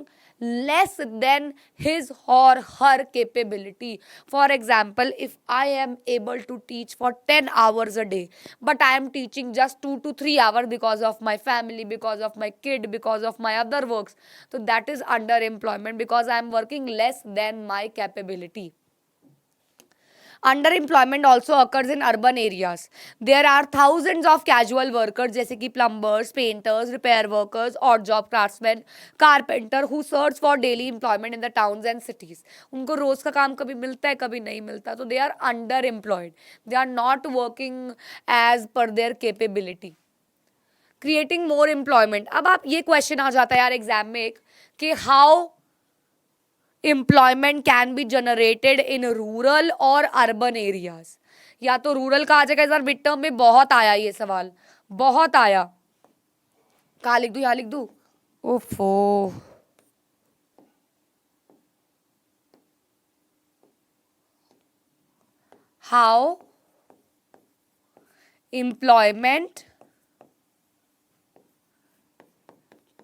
less than his or her capability. For example, if I am able to teach for 10 hours a day, but I am teaching just 2 to 3 hours because of my family, because of my kid, because of my other works, so that is underemployment because I am working less than my capability. Underemployment also occurs in urban areas. There are thousands of casual workers जैसे कि plumbers, painters, repair workers, odd job craftsmen, carpenter who search for daily employment in the towns and cities. उनको रोज का काम कभी मिलता है कभी नहीं मिलता, तो they are underemployed. They are not working as per their capability. Creating more employment. अब आप ये क्वेश्चन आ जाता है यार एग्जाम में एक कि how employment can be generated in rural और अर्बन एरियाज। या तो रूरल का आ जाएगा, इस बार मिड टर्म में बहुत आया ये सवाल, बहुत आया। कहाँ लिख दूँ? यहाँ लिख दूँ? ओफो, how employment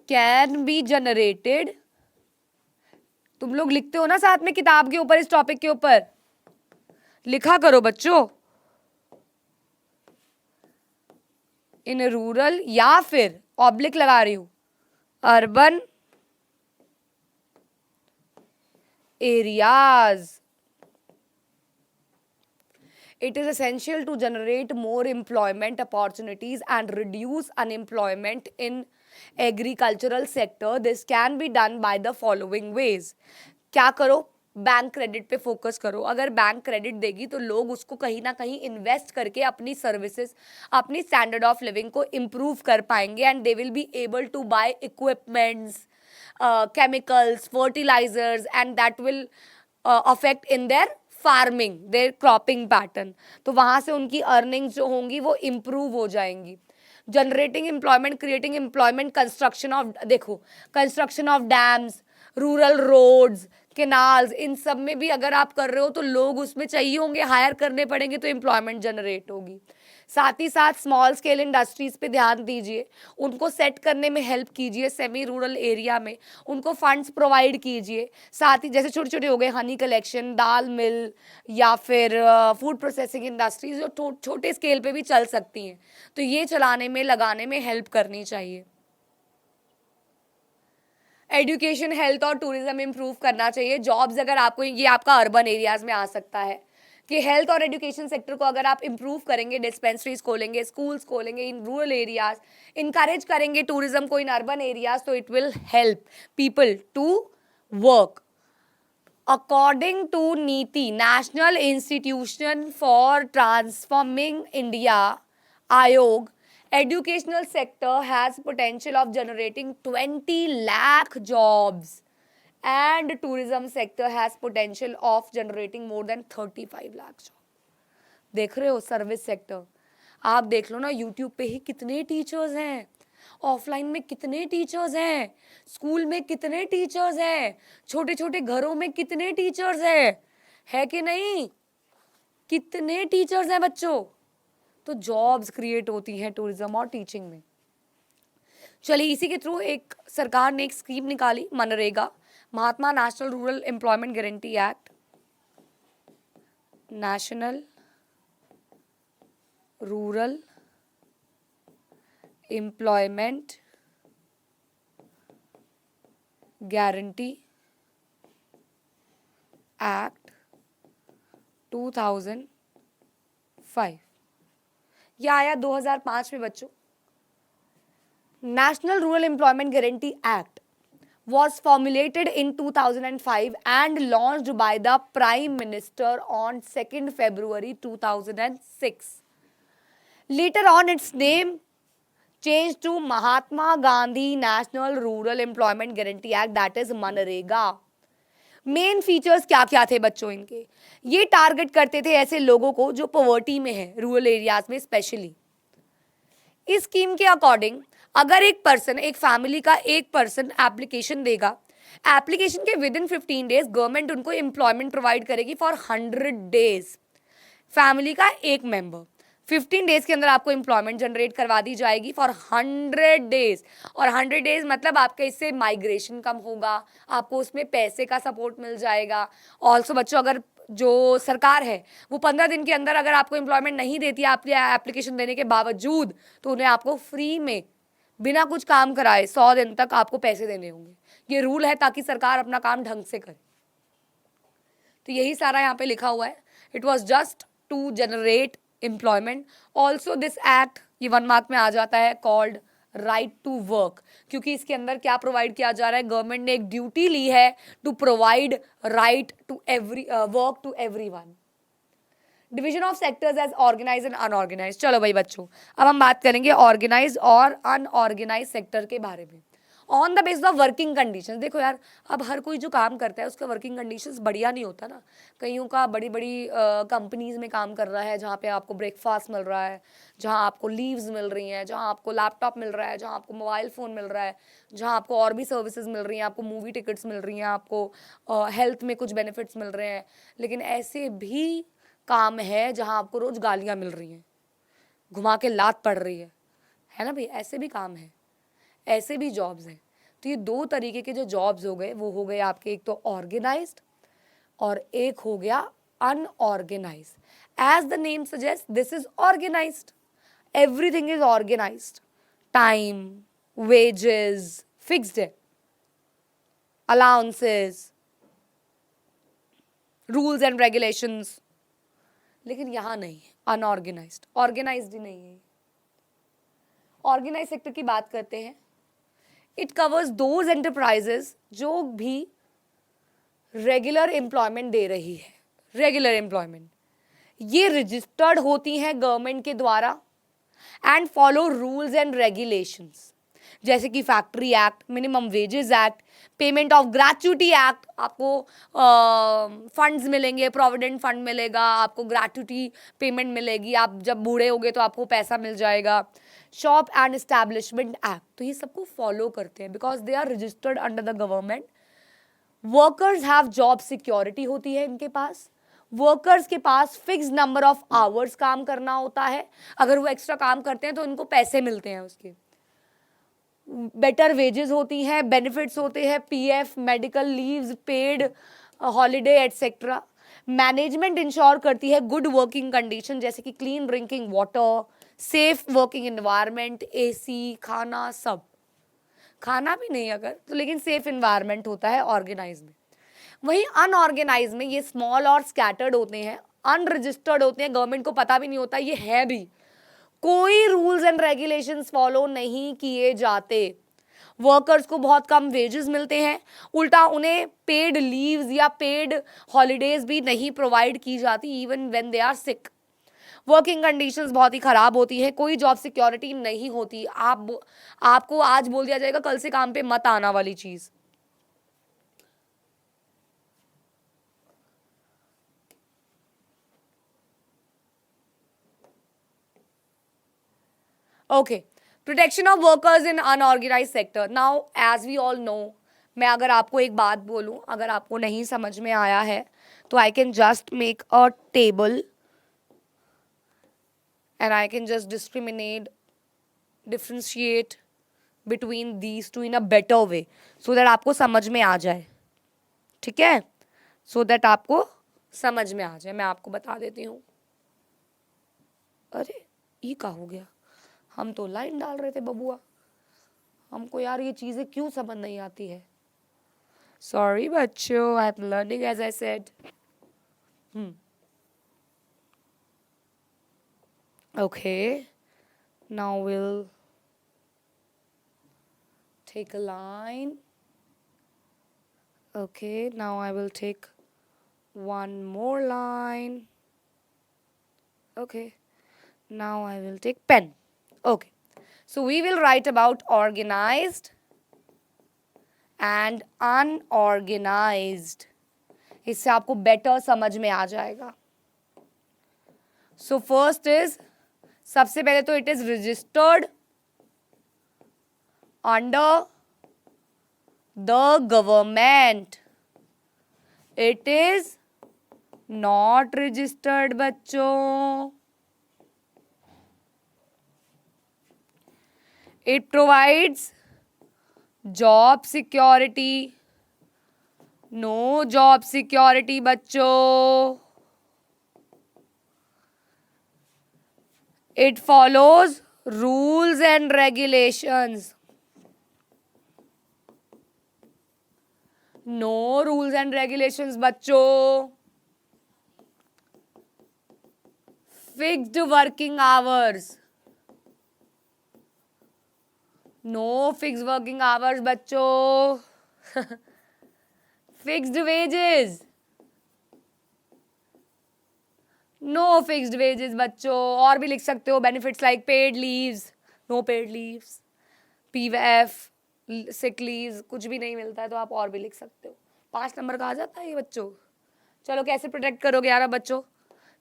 can be generated. तुम लोग लिखते हो ना साथ में किताब के ऊपर, इस टॉपिक के ऊपर लिखा करो बच्चों। इन रूरल या फिर ऑब्लिक लगा रही हूं urban areas. It is essential to generate more employment opportunities and reduce unemployment in agricultural sector. This can be done by the following ways. क्या करो? बैंक क्रेडिट पे फोकस करो. अगर बैंक क्रेडिट देगी तो लोग उसको कहीं ना कहीं इन्वेस्ट करके अपनी सर्विसेज, अपनी स्टैंडर्ड ऑफ लिविंग को इम्प्रूव कर पाएंगे and they will be able to buy equipments, chemicals, fertilizers, and that will affect in their farming, their cropping pattern. तो वहाँ से उनकी अर्निंग्स जो होंगी वो इम्प्रूव हो जाएंगी. Generating employment, creating employment, construction of, देखो construction of dams, rural roads, canals, इन सब में भी अगर आप कर रहे हो तो लोग उसमें चाहिए होंगे, हायर करने पड़ेंगे, तो एम्प्लॉयमेंट जनरेट होगी. साथ ही साथ स्मॉल स्केल इंडस्ट्रीज पे ध्यान दीजिए, उनको सेट करने में हेल्प कीजिए. सेमी रूरल एरिया में उनको फंड्स प्रोवाइड कीजिए. साथ ही जैसे छोटे छोटे हो गए हनी कलेक्शन, दाल मिल या फिर फूड प्रोसेसिंग इंडस्ट्रीज जो छोटे स्केल पे भी चल सकती हैं, तो ये चलाने में लगाने में हेल्प करनी चाहिए. एजुकेशन, हेल्थ और टूरिज्म इंप्रूव करना चाहिए. जॉब्स अगर आपको, ये आपका अर्बन एरियाज में आ सकता है कि हेल्थ और एजुकेशन सेक्टर को अगर आप इंप्रूव करेंगे, डिस्पेंसरीज खोलेंगे, स्कूल्स खोलेंगे इन रूरल एरियाज, इनकरेज करेंगे टूरिज्म को इन अर्बन एरियाज, तो it will help people to work. According to NITI, national institution for transforming India, Aayog, educational sector has potential of generating 20 lakh jobs and tourism sector has potential of generating more than 35 lakh jobs. देख रहे हो service sector, आप देख लो ना YouTube पे ही कितने teachers हैं, offline में कितने टीचर्स हैं, स्कूल में कितने टीचर्स हैं, छोटे छोटे घरों में कितने टीचर्स हैं, है कि नहीं? कितने टीचर्स हैं बच्चों. तो जॉब्स क्रिएट होती हैं टूरिज्म और टीचिंग में. चलिए इसी के थ्रू एक सरकार ने एक स्कीम निकाली, मनरेगा, Mahatma national rural employment guarantee act, national rural employment guarantee act 2005. यह आया 2005 में बच्चों. National rural employment guarantee act was formulated in 2005 and launched by the Prime Minister on 2nd February 2006. Later on, its name changed to Mahatma Gandhi National Rural Employment Guarantee Act, that is MNREGA. Main features क्या क्या थे बच्चों इनके? ये target करते थे ऐसे लोगों को जो पॉवर्टी में है, रूरल एरियाज में स्पेशली. इस स्कीम के अकॉर्डिंग अगर एक पर्सन, एक फैमिली का एक पर्सन एप्लीकेशन देगा, एप्लीकेशन के विद इन 15 डेज गवर्नमेंट उनको एम्प्लॉयमेंट प्रोवाइड करेगी फॉर 100 डेज. फैमिली का एक मेंबर 15 डेज के अंदर आपको एम्प्लॉयमेंट जनरेट करवा दी जाएगी फॉर 100 डेज. और 100 डेज मतलब आपका इससे माइग्रेशन कम होगा, आपको उसमें पैसे का सपोर्ट मिल जाएगा. ऑल्सो बच्चों, अगर जो सरकार है वो 15 दिन के अंदर अगर आपको एम्प्लॉयमेंट नहीं देती है आपकी एप्लीकेशन देने के बावजूद, तो उन्हें आपको फ्री में बिना कुछ काम कराए 100 दिन तक आपको पैसे देने होंगे. ये रूल है ताकि सरकार अपना काम ढंग से करे. तो यही सारा यहाँ पे लिखा हुआ है. It was just to generate employment. Also this act, ये 1 मार्क में आ जाता है, कॉल्ड राइट टू वर्क, क्योंकि इसके अंदर क्या प्रोवाइड किया जा रहा है, गवर्नमेंट ने एक ड्यूटी ली है to provide right to every work to everyone. Division of sectors as organise and unorganise. चलो भाई बच्चों, अब हम बात करेंगे ऑर्गेनाइज और अनऑर्गेनाइज सेक्टर के बारे में. On the basis of working conditions. देखो यार, अब हर कोई जो काम करता है उसका वर्किंग कंडीशंस बढ़िया नहीं होता ना. कईयों का बड़ी बड़ी कंपनीज में काम कर रहा है जहाँ पे आपको ब्रेकफास्ट मिल रहा है, जहाँ आपको लीव्स मिल रही हैं, जहाँ आपको लैपटॉप मिल रहा है, जहाँ आपको मोबाइल फ़ोन मिल रहा है, जहाँ आपको और भी सर्विसेज मिल रही हैं, आपको मूवी टिकट्स मिल रही हैं, आपको हेल्थ में कुछ बेनिफिट्स मिल रहे हैं. लेकिन ऐसे भी काम है जहाँ आपको रोज़ गालियाँ मिल रही हैं, घुमा के लात पड़ रही है ना भाई. ऐसे भी काम है, ऐसे भी जॉब्स हैं. तो ये 2 तरीके के जो जॉब्स हो गए वो हो गए आपके, एक तो ऑर्गेनाइज्ड और एक हो गया unorganised. As the name suggest, this is organised. Everything is organised, time, wages fixed है, अलाउंसेस, रूल्स एंड रेगुलेशंस, लेकिन यहाँ नहीं है, अनऑर्गेनाइज्ड, ऑर्गेनाइज्ड ही नहीं है। ऑर्गेनाइज सेक्टर की बात करते हैं, इट कवर्स दोज एंटरप्राइजेस जो भी रेगुलर एम्प्लॉयमेंट दे रही है। रेगुलर एम्प्लॉयमेंट ये रजिस्टर्ड होती हैं गवर्नमेंट के द्वारा and follow rules and regulations, जैसे कि factory act, minimum wages act, payment of gratuity act, आपको फंड्स मिलेंगे, प्रोविडेंट फंड मिलेगा, आपको ग्रेच्युटी पेमेंट मिलेगी, आप जब बूढ़े होगे तो आपको पैसा मिल जाएगा, शॉप एंड एस्टैब्लिशमेंट एक्ट, तो ये सबको फॉलो करते हैं because they are registered under the government. Workers have job security होती है इनके पास, वर्कर्स के पास फिक्स नंबर ऑफ आवर्स काम करना होता है, अगर वो एक्स्ट्रा काम करते हैं तो उनको पैसे मिलते हैं उसके, बेटर वेजेस होती हैं, बेनिफिट्स होते हैं, PF, medical leaves, paid holiday etcetera. Management ensure करती है गुड वर्किंग कंडीशन, जैसे कि clean drinking water, safe working environment, AC, खाना, सब खाना भी नहीं अगर तो, लेकिन सेफ एनवायरनमेंट होता है ऑर्गेनाइज में। वहीं अनऑर्गेनाइज में ये स्मॉल और स्कैटर्ड होते हैं, अनरजिस्टर्ड होते हैं, गवर्नमेंट को पता भी नहीं होता ये है भी, कोई रूल्स एंड रेगुलेशंस फॉलो नहीं किए जाते, वर्कर्स को बहुत कम वेजेस मिलते हैं, उल्टा उन्हें पेड लीव्स या पेड हॉलीडेज भी नहीं प्रोवाइड की जाती even when they are sick. Working conditions बहुत ही ख़राब होती है, कोई जॉब सिक्योरिटी नहीं होती, आपको आज बोल दिया जाएगा कल से काम पे मत आना वाली चीज़। Okay, protection of workers in unorganised sector. Now as we all know, मैं अगर आपको एक बात बोलूं, अगर आपको नहीं समझ में आया है तो I can just make a table and I can just differentiate between these two in a better way so that आपको समझ में आ जाए, ठीक है, so that आपको समझ में आ जाए। मैं आपको बता देती हूँ। अरे ये क्या हो गया, हम तो लाइन डाल रहे थे बबुआ, हमको यार ये चीज़ें क्यों समझ नहीं आती है। सॉरी बच्चों, I am learning as I said. Okay, now we'll take a line. Okay, now I will take one more line. Okay, now I will take pen. Okay, so we will write about organized and unorganized. इससे आपको better समझ में आ जाएगा. So first is, सबसे पहले तो it is registered under the government, it is not registered बच्चों, it provides job security, no job security बच्चों, it follows rules and regulations, no rules and regulations बच्चों, fixed working hours, no fixed working hours बच्चों, fixed wages, no fixed wages बच्चों, और भी लिख सकते हो, benefits like paid leaves, no paid leaves, PF, sick leaves, कुछ भी नहीं मिलता है तो आप और भी लिख सकते हो। 5 नंबर का आ जाता है ये बच्चों। चलो कैसे प्रोटेक्ट करोगे यार बच्चों,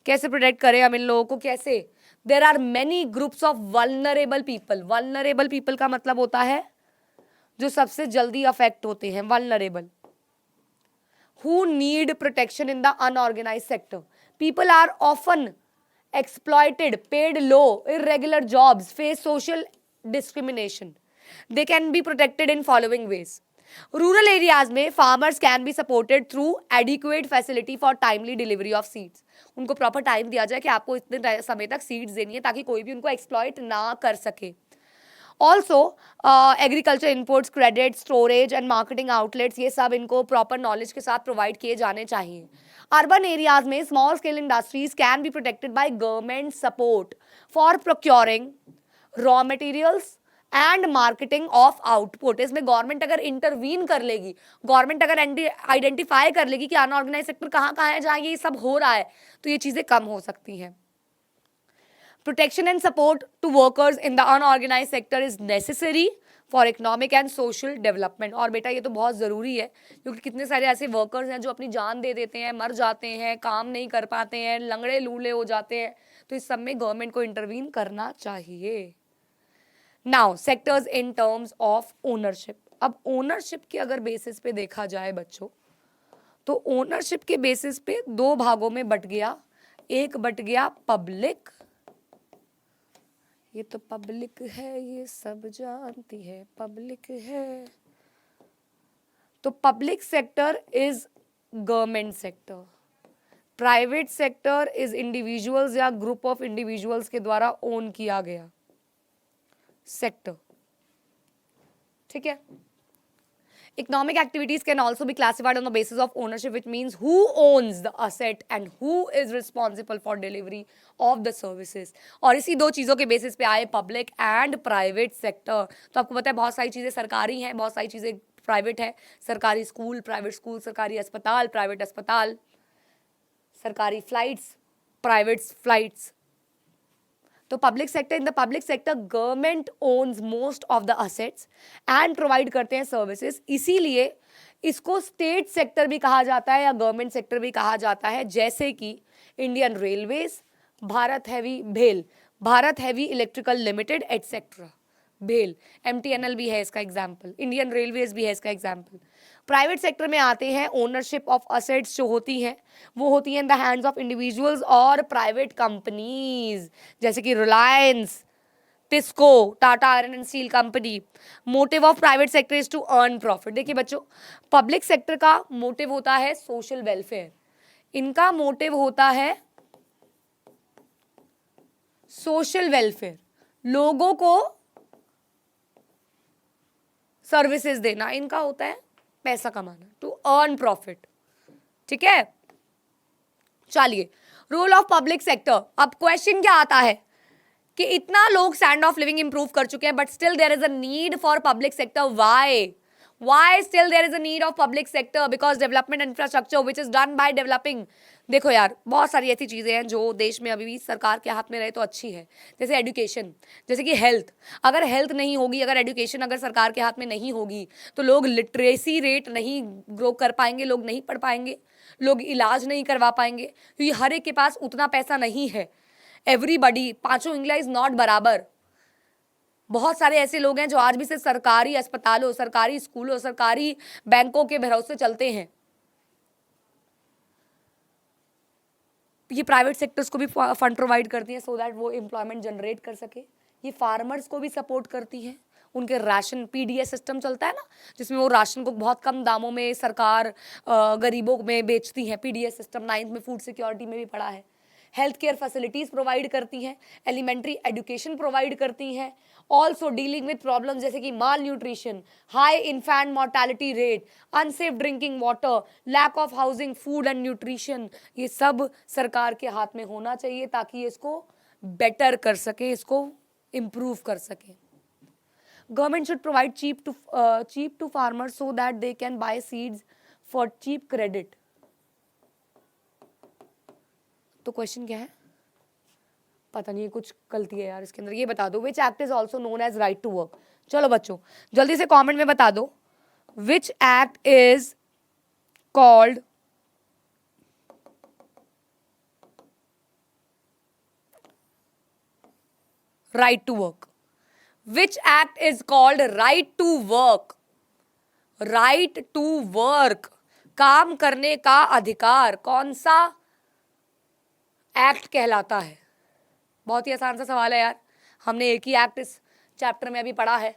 कैसे प्रोटेक्ट करें हम इन लोगों को, कैसे? There are many groups of vulnerable people. Vulnerable people का मतलब होता है जो सबसे जल्दी अफेक्ट होते हैं, vulnerable, who need protection in the unorganized sector. People are often exploited, paid low, irregular jobs, face social discrimination. They can be protected in following ways. Rural areas में farmers can be supported through adequate facility for timely delivery of seeds. उनको proper time दिया जाए कि आपको इतने समय तक seeds देनी है ताकि कोई भी उनको एक्सप्लॉइट ना कर सके। Also agriculture inputs, credit, storage and marketing outlets, ये सब इनको प्रॉपर नॉलेज के साथ प्रोवाइड किए जाने चाहिए। अर्बन एरियाज में small scale industries can be protected by government support for procuring raw materials and marketing of output. इसमें गवर्नमेंट अगर इंटरवीन कर लेगी, गवर्नमेंट अगर आइडेंटिफाई कर लेगी कि अनऑर्गेनाइज सेक्टर कहाँ कहाँ है जहाँ ये सब हो रहा है, तो ये चीजें कम हो सकती हैं। Protection and support to workers in the unorganized sector is necessary for economic and social development। और बेटा ये तो बहुत ज़रूरी है क्योंकि कितने सारे ऐसे वर्कर्स हैं जो अपनी जान दे देते हैं, मर जाते हैं, काम नहीं कर पाते हैं, लंगड़े लूले हो जाते हैं, तो इस सब में गवर्नमेंट को इंटरवीन करना चाहिए। Now sectors in terms of ownership. अब ओनरशिप के अगर बेसिस पे देखा जाए बच्चों, तो ओनरशिप के बेसिस पे दो भागों में बट गया। एक बट गया पब्लिक, ये तो पब्लिक है, ये सब जानती है पब्लिक है। तो public sector is government sector, private sector is individuals या ग्रुप ऑफ इंडिविजुअल्स के द्वारा ओन किया गया सेक्टर। ठीक है। Economic activities can also be classified on the basis of ownership, which means who owns the asset and who is responsible for delivery of the services। और इसी दो चीज़ों के बेसिस पे आए पब्लिक एंड प्राइवेट सेक्टर। तो आपको पता है बहुत सारी चीज़ें सरकारी हैं, बहुत सारी चीज़ें प्राइवेट है। सरकारी स्कूल, प्राइवेट स्कूल, सरकारी अस्पताल, प्राइवेट अस्पताल, सरकारी फ्लाइट्स, प्राइवेट फ्लाइट्स। तो public sector, in the public sector government owns most of the assets and provide करते हैं सर्विसेज, इसीलिए इसको स्टेट सेक्टर भी कहा जाता है या गवर्नमेंट सेक्टर भी कहा जाता है। जैसे कि इंडियन रेलवेज, भारत हैवी भेल, Bharat heavy electrical limited etcetera, भेल, MTNL भी है इसका एग्जाम्पल, इंडियन रेलवेज भी है इसका एग्जाम्पल। प्राइवेट सेक्टर में आते हैं ओनरशिप ऑफ असेट्स जो होती हैं वो होती है in the hands of individuals और प्राइवेट कंपनीज, जैसे कि Reliance, TISCO, Tata iron and steel company. Motive of private sector is to earn profit. देखिए बच्चों, पब्लिक सेक्टर का मोटिव होता है सोशल वेलफेयर, इनका मोटिव होता है सोशल वेलफेयर, लोगों को सर्विसेज देना, इनका होता है पैसा कमाना, टू अर्न प्रॉफिट। ठीक है। चलिए, रोल ऑफ पब्लिक सेक्टर। अब क्वेश्चन क्या आता है कि इतना लोग स्टैंडर्ड ऑफ लिविंग इंप्रूव कर चुके हैं but still there is a need for public sector. Why still there is a need of public sector? Because development infrastructure which is done by developing. देखो यार, बहुत सारी ऐसी चीज़ें हैं जो देश में अभी भी सरकार के हाथ में रहे तो अच्छी है, जैसे एजुकेशन, जैसे कि हेल्थ। अगर हेल्थ नहीं होगी, अगर एजुकेशन अगर सरकार के हाथ में नहीं होगी तो लोग लिटरेसी रेट नहीं ग्रो कर पाएंगे, लोग नहीं पढ़ पाएंगे, लोग इलाज नहीं करवा पाएंगे क्योंकि हर एक के पास उतना पैसा नहीं है। एवरीबडी, पाँचों इंग्लिश इज नॉट बराबर। बहुत सारे ऐसे लोग हैं जो आज भी सिर्फ सरकारी अस्पतालों, सरकारी स्कूलों, सरकारी बैंकों के भरोसे चलते हैं। ये प्राइवेट सेक्टर्स को भी फंड प्रोवाइड करती हैं सो दैट वो एम्प्लॉयमेंट जनरेट कर सके। ये फार्मर्स को भी सपोर्ट करती हैं, उनके राशन PDS सिस्टम चलता है ना, जिसमें वो राशन को बहुत कम दामों में सरकार गरीबों में बेचती है। PDS सिस्टम 9th में फूड सिक्योरिटी में भी पड़ा है। हेल्थ केयर फैसिलिटीज़ प्रोवाइड करती हैं, एलिमेंट्री एजुकेशन प्रोवाइड करती हैं, ऑल्सो डीलिंग विथ प्रॉब्लम जैसे कि malnutrition, high infant mortality rate, unsafe drinking water, lack of housing, food and nutrition. ये सब सरकार के हाथ में होना चाहिए ताकि ये इसको बेटर कर सके, इसको इम्प्रूव कर सके। Government should provide cheap to farmers so that they can buy seeds for cheap credit। तो क्वेश्चन क्या है? पता नहीं, कुछ गलती है यार इसके अंदर, ये बता दो। Which act is also known as right to work. चलो बच्चों जल्दी से कमेंट में बता दो, which act is called right to work. Which act is called right to work? Right to work, काम करने का अधिकार, कौन सा एक्ट कहलाता है? बहुत ही आसान सा सवाल है यार, हमने एक ही एक्ट इस चैप्टर में अभी पढ़ा है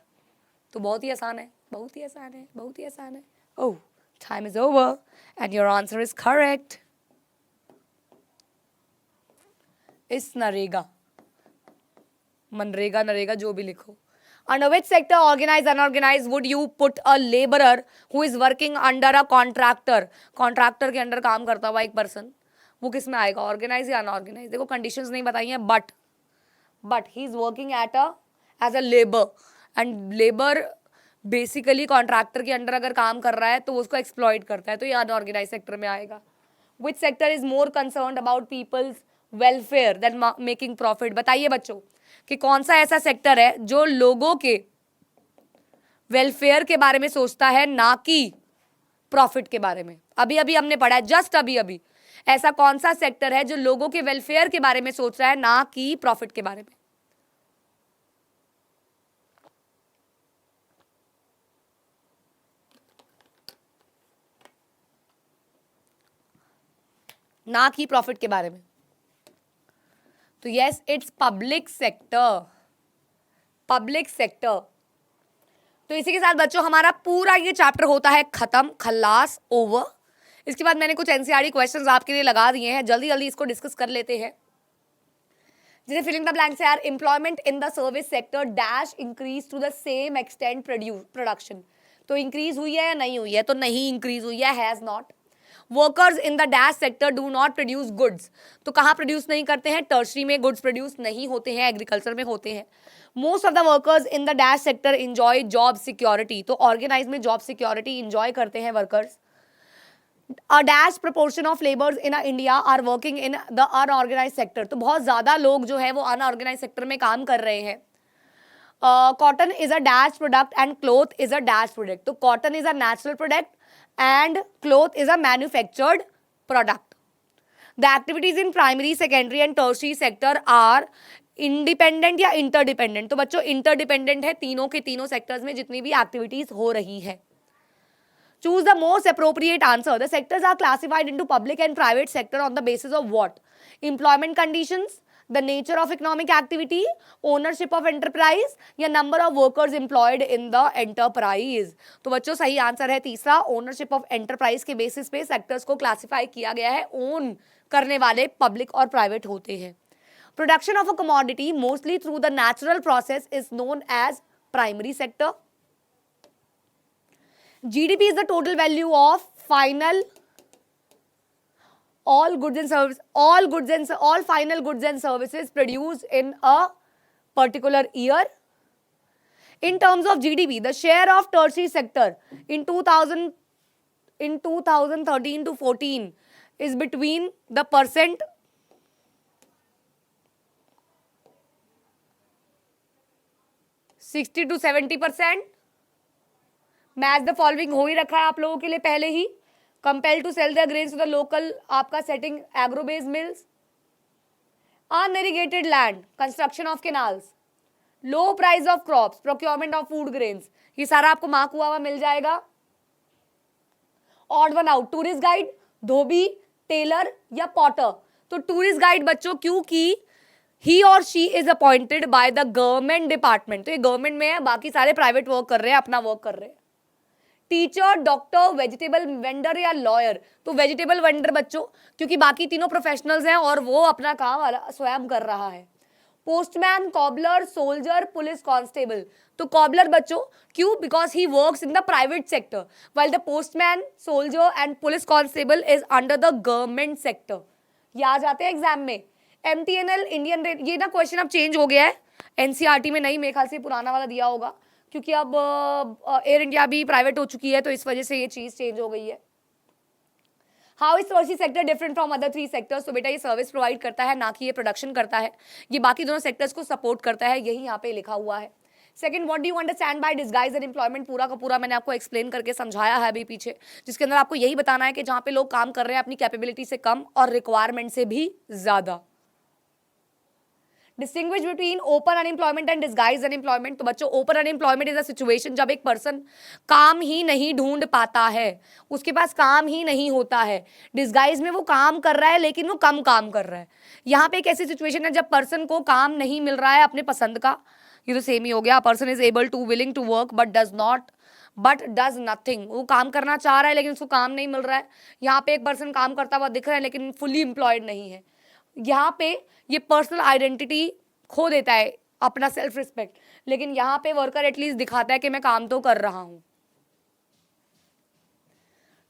तो बहुत ही आसान है। बहुत ही आसान है, बहुत ही आसान है. Oh, time is over and your answer is correct. इस नरेगा, मनरेगा, नरेगा, जो भी लिखो. Under which sector, organized, unorganized, would you put a laborer who is working under a contractor? Contractor के अंडर काम करता हुआ एक पर्सन, वो किस में आएगा, ऑर्गेनाइज या अनऑर्गेनाइज? देखो कंडीशंस नहीं बताई हैं, but he is working as a labour, and labour basically contractor के अंडर अगर काम कर रहा है तो उसको एक्सप्लॉइट करता है, तो ये अनऑर्गेनाइज सेक्टर में आएगा. Which sector is more concerned about people's welfare than making profit? बताइए बच्चों कि कौन सा ऐसा सेक्टर है जो लोगों के वेलफेयर के बारे में सोचता है, ना कि प्रॉफिट के बारे में. अभी अभी हमने पढ़ा है, जस्ट अभी अभी, ऐसा कौन सा सेक्टर है जो लोगों के वेलफेयर के बारे में सोच रहा है, ना कि प्रॉफिट के बारे में? ना कि प्रॉफिट के बारे में. तो yes, it's public sector. Public sector. तो इसी के साथ बच्चों हमारा पूरा ये चैप्टर होता है खत्म, खल्लास, ओवर. इसके बाद मैंने कुछ एनसीईआरटी क्वेश्चंस आपके लिए लगा दिए हैं, जल्दी जल्दी इसको डिस्कस कर लेते हैं. जैसे फिलिंग द ब्लैंक्स यार, employment in the service sector dash increase to the same extent production. तो इंक्रीज हुई है या नहीं हुई है? तो नहीं इंक्रीज हुई है, has not. Workers in the dash sector do not produce goods. तो कहाँ प्रोड्यूस नहीं करते हैं? टर्शरी में गुड्स प्रोड्यूस नहीं होते हैं, एग्रीकल्चर में होते हैं. Most of the workers in the dash sector enjoy job security. तो ऑर्गेनाइज में जॉब सिक्योरिटी इंजॉय करते हैं workers. A dash proportion of laborers in India are working in the unorganized sector. तो बहुत ज़्यादा लोग जो है वो अनऑर्गेनाइज सेक्टर में काम कर रहे हैं. Cotton is a dash product and cloth is a dash product. तो cotton is a natural product and cloth is a manufactured product. The activities in primary, secondary and tertiary sector are independent या interdependent? तो बच्चों interdependent है तीनों के तीनों sectors में जितनी भी एक्टिविटीज हो रही है. Choose the most appropriate answer. The sectors are classified into public and private sector on the basis of what? Employment conditions, the nature of economic activity, ownership of enterprise या number of workers employed in the enterprise. तो बच्चों सही answer है तीसरा, ownership of enterprise के basis पे sectors को classify किया गया है. ओन करने वाले पब्लिक और प्राइवेट होते हैं. Production of a commodity mostly through the natural process is known as primary sector. GDP is the total value of final all final goods and services produced in a particular year. In terms of GDP, the share of tertiary sector in 2013 to 14 is between the percent 60 to 70%. Match the following हो ही रखा है आप लोगों के लिए पहले ही. Compel to sell the grains to the local आपका setting agro based mills, unirrigated land, construction of canals, low price of crops, procurement of food grains. ये सारा आपको मार्क हुआ हुआ मिल जाएगा. Odd one out, tourist guide, dhobi, tailor या potter. तो टूरिस्ट गाइड बच्चों क्योंकि ही और she is appointed by the government department. तो ये गवर्नमेंट में है, बाकी सारे प्राइवेट वर्क कर रहे हैं, अपना वर्क कर रहे हैं. टीचर, डॉक्टर, वेजिटेबल वेंडर या लॉयर. तो वेजिटेबल वेंडर बच्चों क्योंकि बाकी तीनों प्रोफेशनल्स हैं और वो अपना काम स्वयं कर रहा है. Postman, cobbler, soldier, police constable. तो कॉबलर बच्चों क्यों? Because he works in the private sector, while the postman, soldier and police constable is under the government sector. ये आ जाते हैं एग्जाम में. MTNL, Indian rail. ये ना क्वेश्चन अब चेंज हो गया है, एनसीईआरटी में नहीं, मेरे ख्याल से पुराना वाला दिया होगा क्योंकि अब एयर इंडिया भी प्राइवेट हो चुकी है, तो इस वजह से ये चीज चेंज हो गई है. How is tertiary sector different from other 3 sectors? तो बेटा ये सर्विस प्रोवाइड करता है, ना कि ये प्रोडक्शन करता है. ये बाकी दोनों सेक्टर्स को सपोर्ट करता है, यही यहाँ पे लिखा हुआ है. Second, what do you understand by disguise and employment? पूरा का पूरा मैंने आपको एक्सप्लेन करके समझाया है अभी पीछे, जिसके अंदर आपको यही बताना है कि जहाँ पे लोग काम कर रहे हैं अपनी कैपेबिलिटी से कम और रिक्वायरमेंट से भी ज्यादा. Distinguish between open unemployment and disguise unemployment. तो बच्चों open unemployment is a situation जब एक पर्सन काम ही नहीं ढूंढ पाता है, उसके पास काम ही नहीं होता है. डिस्गाइज में वो काम कर रहा है लेकिन वो कम काम कर रहा है. यहाँ पे एक ऐसी सिचुएशन है जब पर्सन को काम नहीं मिल रहा है अपने पसंद का. ये तो सेम ही हो गया. Person is able to willing to work but does not but does nothing. वो काम करना चाह रहा है लेकिन उसको काम नहीं मिल रहा है। यहाँ पे एक पर्सन काम करता हुआ दिख रहा है लेकिन फुली एम्प्लॉयड नहीं है। यहाँ पे ये पर्सनल आइडेंटिटी खो देता है, अपना सेल्फ रिस्पेक्ट। लेकिन यहाँ पे वर्कर एटलीस्ट दिखाता है कि मैं काम तो कर रहा हूँ।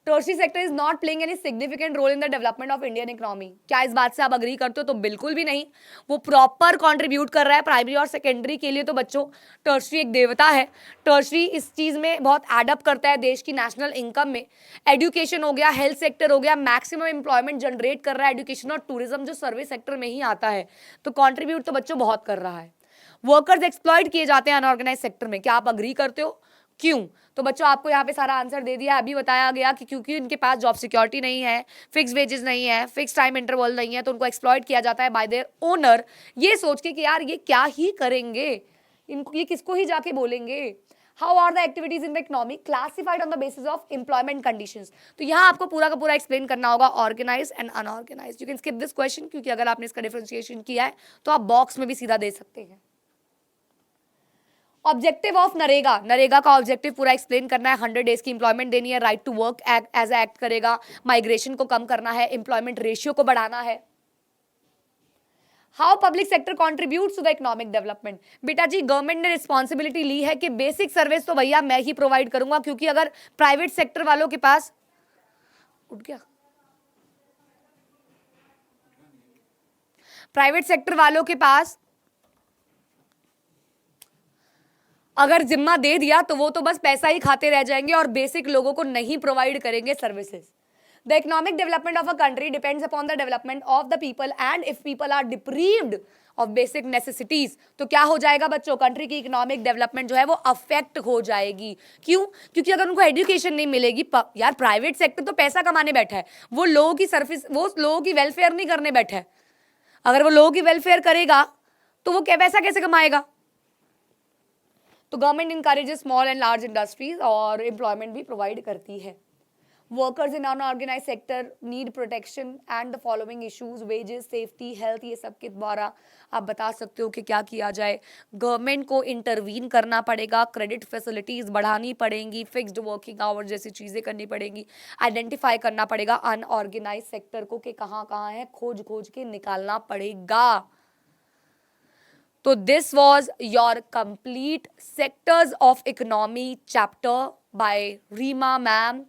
Tertiary sector is not playing any significant role in the development of Indian economy. क्या इस बात से आप अग्री करते हो? तो बिल्कुल भी नहीं। वो प्रॉपर कंट्रीब्यूट कर रहा है प्राइमरी और सेकेंडरी के लिए। तो बच्चों, टर्शरी एक देवता है। टर्शरी इस चीज में बहुत एडअप करता है देश की नेशनल इनकम में। एजुकेशन हो गया, हेल्थ सेक्टर हो गया, मैक्सिमम एम्प्लॉयमेंट जनरेट कर रहा है। एजुकेशन और टूरिज्म जो सर्विस सेक्टर में ही आता है, तो कॉन्ट्रीब्यूट तो बच्चों बहुत कर रहा है। वर्कर्स एक्सप्लॉइट किए जाते हैं अनऑर्गेनाइज सेक्टर में। क्या आप अग्री करते हो? क्यों? तो बच्चों, आपको यहाँ पे सारा आंसर दे दिया। अभी बताया गया कि क्योंकि उनके पास जॉब सिक्योरिटी नहीं है, फिक्स वेजेस नहीं है, फिक्स टाइम इंटरवल नहीं है, तो उनको एक्सप्लॉइट किया जाता है बाय देयर ओनर, ये सोच के कि यार ये क्या ही करेंगे, इनको ये किसको ही जाके बोलेंगे। How are the activities in the economy classified on the basis of employment conditions. तो यहाँ आपको पूरा का पूरा एक्सप्लेन करना होगा organise and unorganise. You can skip this question, क्योंकि अगर आपने इसका डिफरेंशिएशन किया है तो आप बॉक्स में भी सीधा दे सकते हैं। ऑब्जेक्टिव ऑफ नरेगा, नरेगा का ऑब्जेक्टिव पूरा एक्सप्लेन करना है। 100 डेज की इंप्लॉयमेंट देनी है, right to work as act करेगा, माइग्रेशन को कम करना है, एम्प्लॉयमेंट रेशियो को बढ़ाना है। How public sector contributes to the economic development. बेटा जी, गवर्नमेंट ने रिस्पॉन्सिबिलिटी ली है कि बेसिक सर्विस तो भैया मैं ही प्रोवाइड करूंगा, क्योंकि अगर प्राइवेट सेक्टर वालों के पास उठ गया, प्राइवेट सेक्टर वालों के पास अगर जिम्मा दे दिया तो वो तो बस पैसा ही खाते रह जाएंगे और बेसिक लोगों को नहीं प्रोवाइड करेंगे services. The economic development of a country depends upon the development of the people, and if people are deprived of basic necessities, तो क्या हो जाएगा बच्चों? कंट्री की इकोनॉमिक डेवलपमेंट जो है वो अफेक्ट हो जाएगी। क्यों? क्योंकि अगर उनको एजुकेशन नहीं मिलेगी, यार प्राइवेट सेक्टर तो पैसा कमाने बैठा है, वो लोगों की सर्विस, वो लोगों की वेलफेयर नहीं करने बैठा है। अगर वो लोगों की वेलफेयर करेगा तो वो क्या पैसा कैसे कमाएगा? तो government encourages small and large industries और एम्प्लॉयमेंट भी प्रोवाइड करती है। Workers in unorganised sector need protection and the following issues, wages, safety, health, ये सब के द्वारा आप बता सकते हो कि क्या किया जाए। गवर्नमेंट को इंटरवीन करना पड़ेगा, क्रेडिट फैसिलिटीज बढ़ानी पड़ेंगी, फिक्स्ड वर्किंग आवर जैसी चीज़ें करनी पड़ेंगी, आइडेंटिफाई करना पड़ेगा अनऑर्गेनाइज सेक्टर को कि कहाँ कहाँ है, खोज खोज के निकालना पड़ेगा। तो this was your complete sectors of economy chapter by Rima ma'am.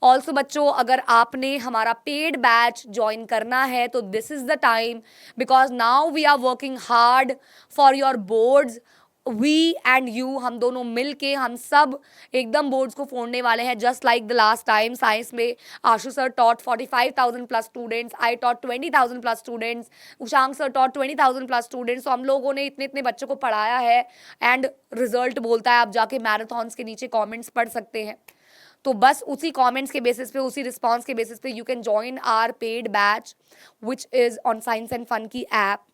Also बच्चों, अगर आपने हमारा पेड बैच ज्वाइन करना है तो this is the time, because now we are working hard for your boards. We and you, हम दोनों मिल के हम सब एकदम बोर्ड्स को फोड़ने वाले हैं, just like the last time. Science में Ashu sir taught 45,000 plus students, I taught 20,000 plus students, Ushank sir taught 20,000 plus students. तो हम लोगों ने इतने इतने बच्चों को पढ़ाया है एंड रिजल्ट बोलता है। आप जाके मैराथॉन्स के नीचे कॉमेंट्स पढ़ सकते हैं। तो बस उसी कमेंट्स के बेसिस पे, उसी रिस्पांस के बेसिस पे you can join our paid batch which is on science and fun की ऐप।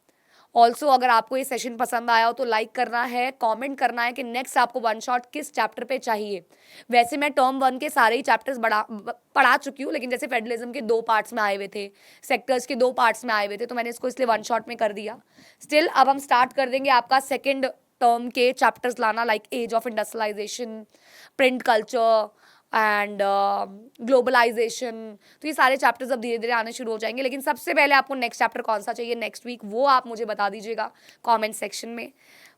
ऑल्सो अगर आपको ये सेशन पसंद आया हो तो लाइक करना है, कमेंट करना है कि नेक्स्ट आपको वन शॉट किस चैप्टर पे चाहिए। वैसे मैं टर्म 1 के सारे ही चैप्टर्स पढ़ा चुकी हूँ, लेकिन जैसे फेडरलिज्म के 2 पार्ट्स में आए हुए थे, सेक्टर्स के 2 पार्ट्स में आए हुए थे, तो मैंने इसको इसलिए वन शॉट में कर दिया। स्टिल अब हम स्टार्ट कर देंगे आपका सेकेंड टर्म के चैप्टर्स लाना, like age of industrialisation, print culture and globalisation. तो ये सारे चैप्टर्स अब धीरे धीरे आने शुरू हो जाएंगे। लेकिन सबसे पहले आपको नेक्स्ट चैप्टर कौन सा चाहिए नेक्स्ट वीक, वो आप मुझे बता दीजिएगा कमेंट सेक्शन में।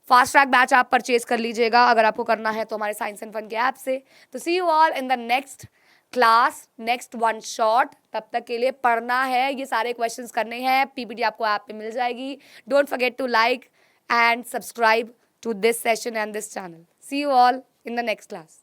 फास्ट ट्रैक बैच आप परचेज कर लीजिएगा अगर आपको करना है तो हमारे साइंस एंड फन के ऐप से। तो see you all in the next class, next one shot. तब तक के लिए पढ़ना है, ये सारे क्वेश्चंस करने हैं, पीपीटी आपको ऐप पे मिल जाएगी। Don't forget to like and subscribe to this session and this channel. See you all in the next class.